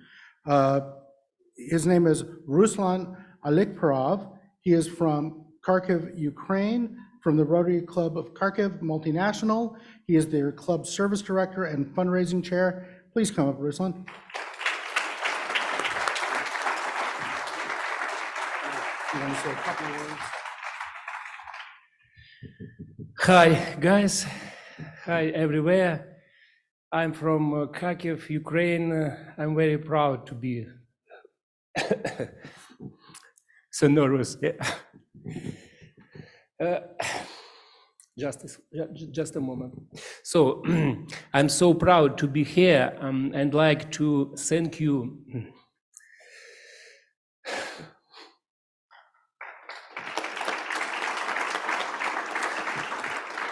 His name is Ruslan Alikperov. He is from Kharkiv, Ukraine, from the Rotary Club of Kharkiv Multinational. He is their club service director and fundraising chair. Please come up, Ruslan. You want to say a couple of words? Hi, guys. Hi, everywhere. I'm from Kharkiv, Ukraine. I'm very proud to be so nervous. Yeah. Just a moment. So I'm so proud to be here and like to thank you.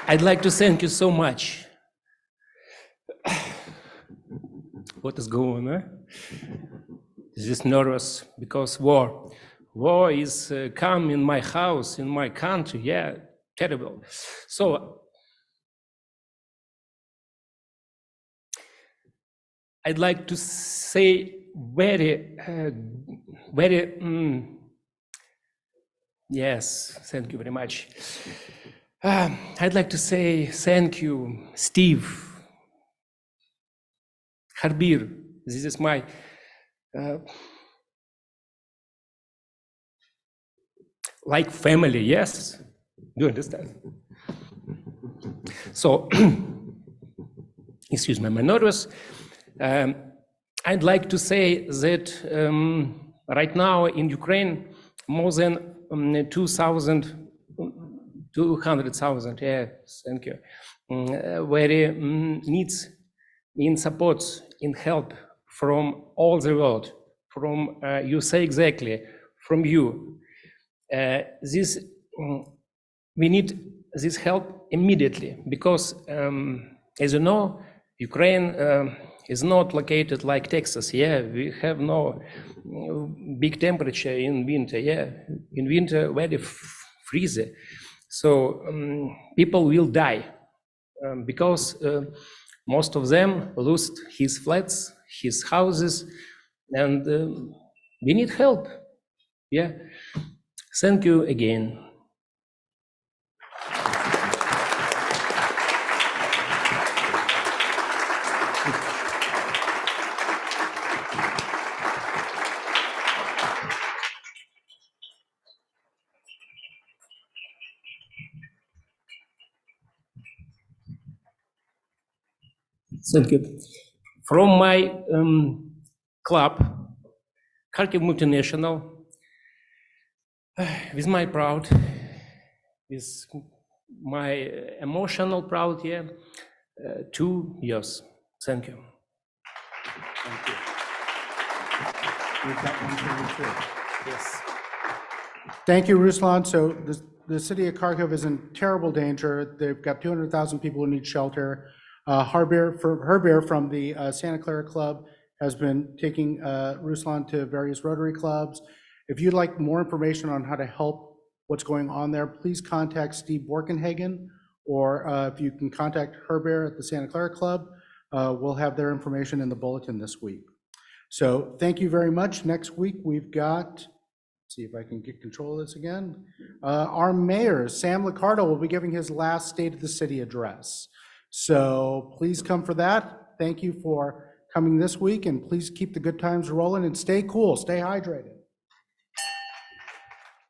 I'd like to thank you so much. What is going on? Just nervous because war is come in my house, in my country. Yeah, terrible. So I'd like to say yes, thank you very much. I'd like to say thank you, Steve, Harbir. This is my like family, yes? Do you understand? So, excuse me, I'm nervous. I'd like to say that right now in Ukraine, more than 200,000, yeah, thank you, very needs in supports, in help from all the world, from, you say exactly, from you. We need this help immediately because, as you know, Ukraine is not located like Texas. Yeah, we have no big temperature in winter. Yeah, in winter very freezing. So people will die because most of them lost his flats, his houses, and we need help. Yeah. Thank you again. Thank you. From my club, Kharkiv Multinational, with my proud, with my emotional proud, yeah, 2 years. Thank you. Thank you. We've got one for you too. Yes. Thank you, Ruslan. So the city of Kharkiv is in terrible danger. They've got 200,000 people who need shelter. Harbir from the Santa Clara Club has been taking Ruslan to various Rotary clubs. If you'd like more information on how to help what's going on there, please contact Steve Borkenhagen or if you can contact Herbert at the Santa Clara Club, we'll have their information in the bulletin this week. So thank you very much. Next week, we've got, see if I can get control of this again. Our mayor, Sam Liccardo, will be giving his last State of the City address. So please come for that. Thank you for coming this week, and please keep the good times rolling and stay cool, stay hydrated.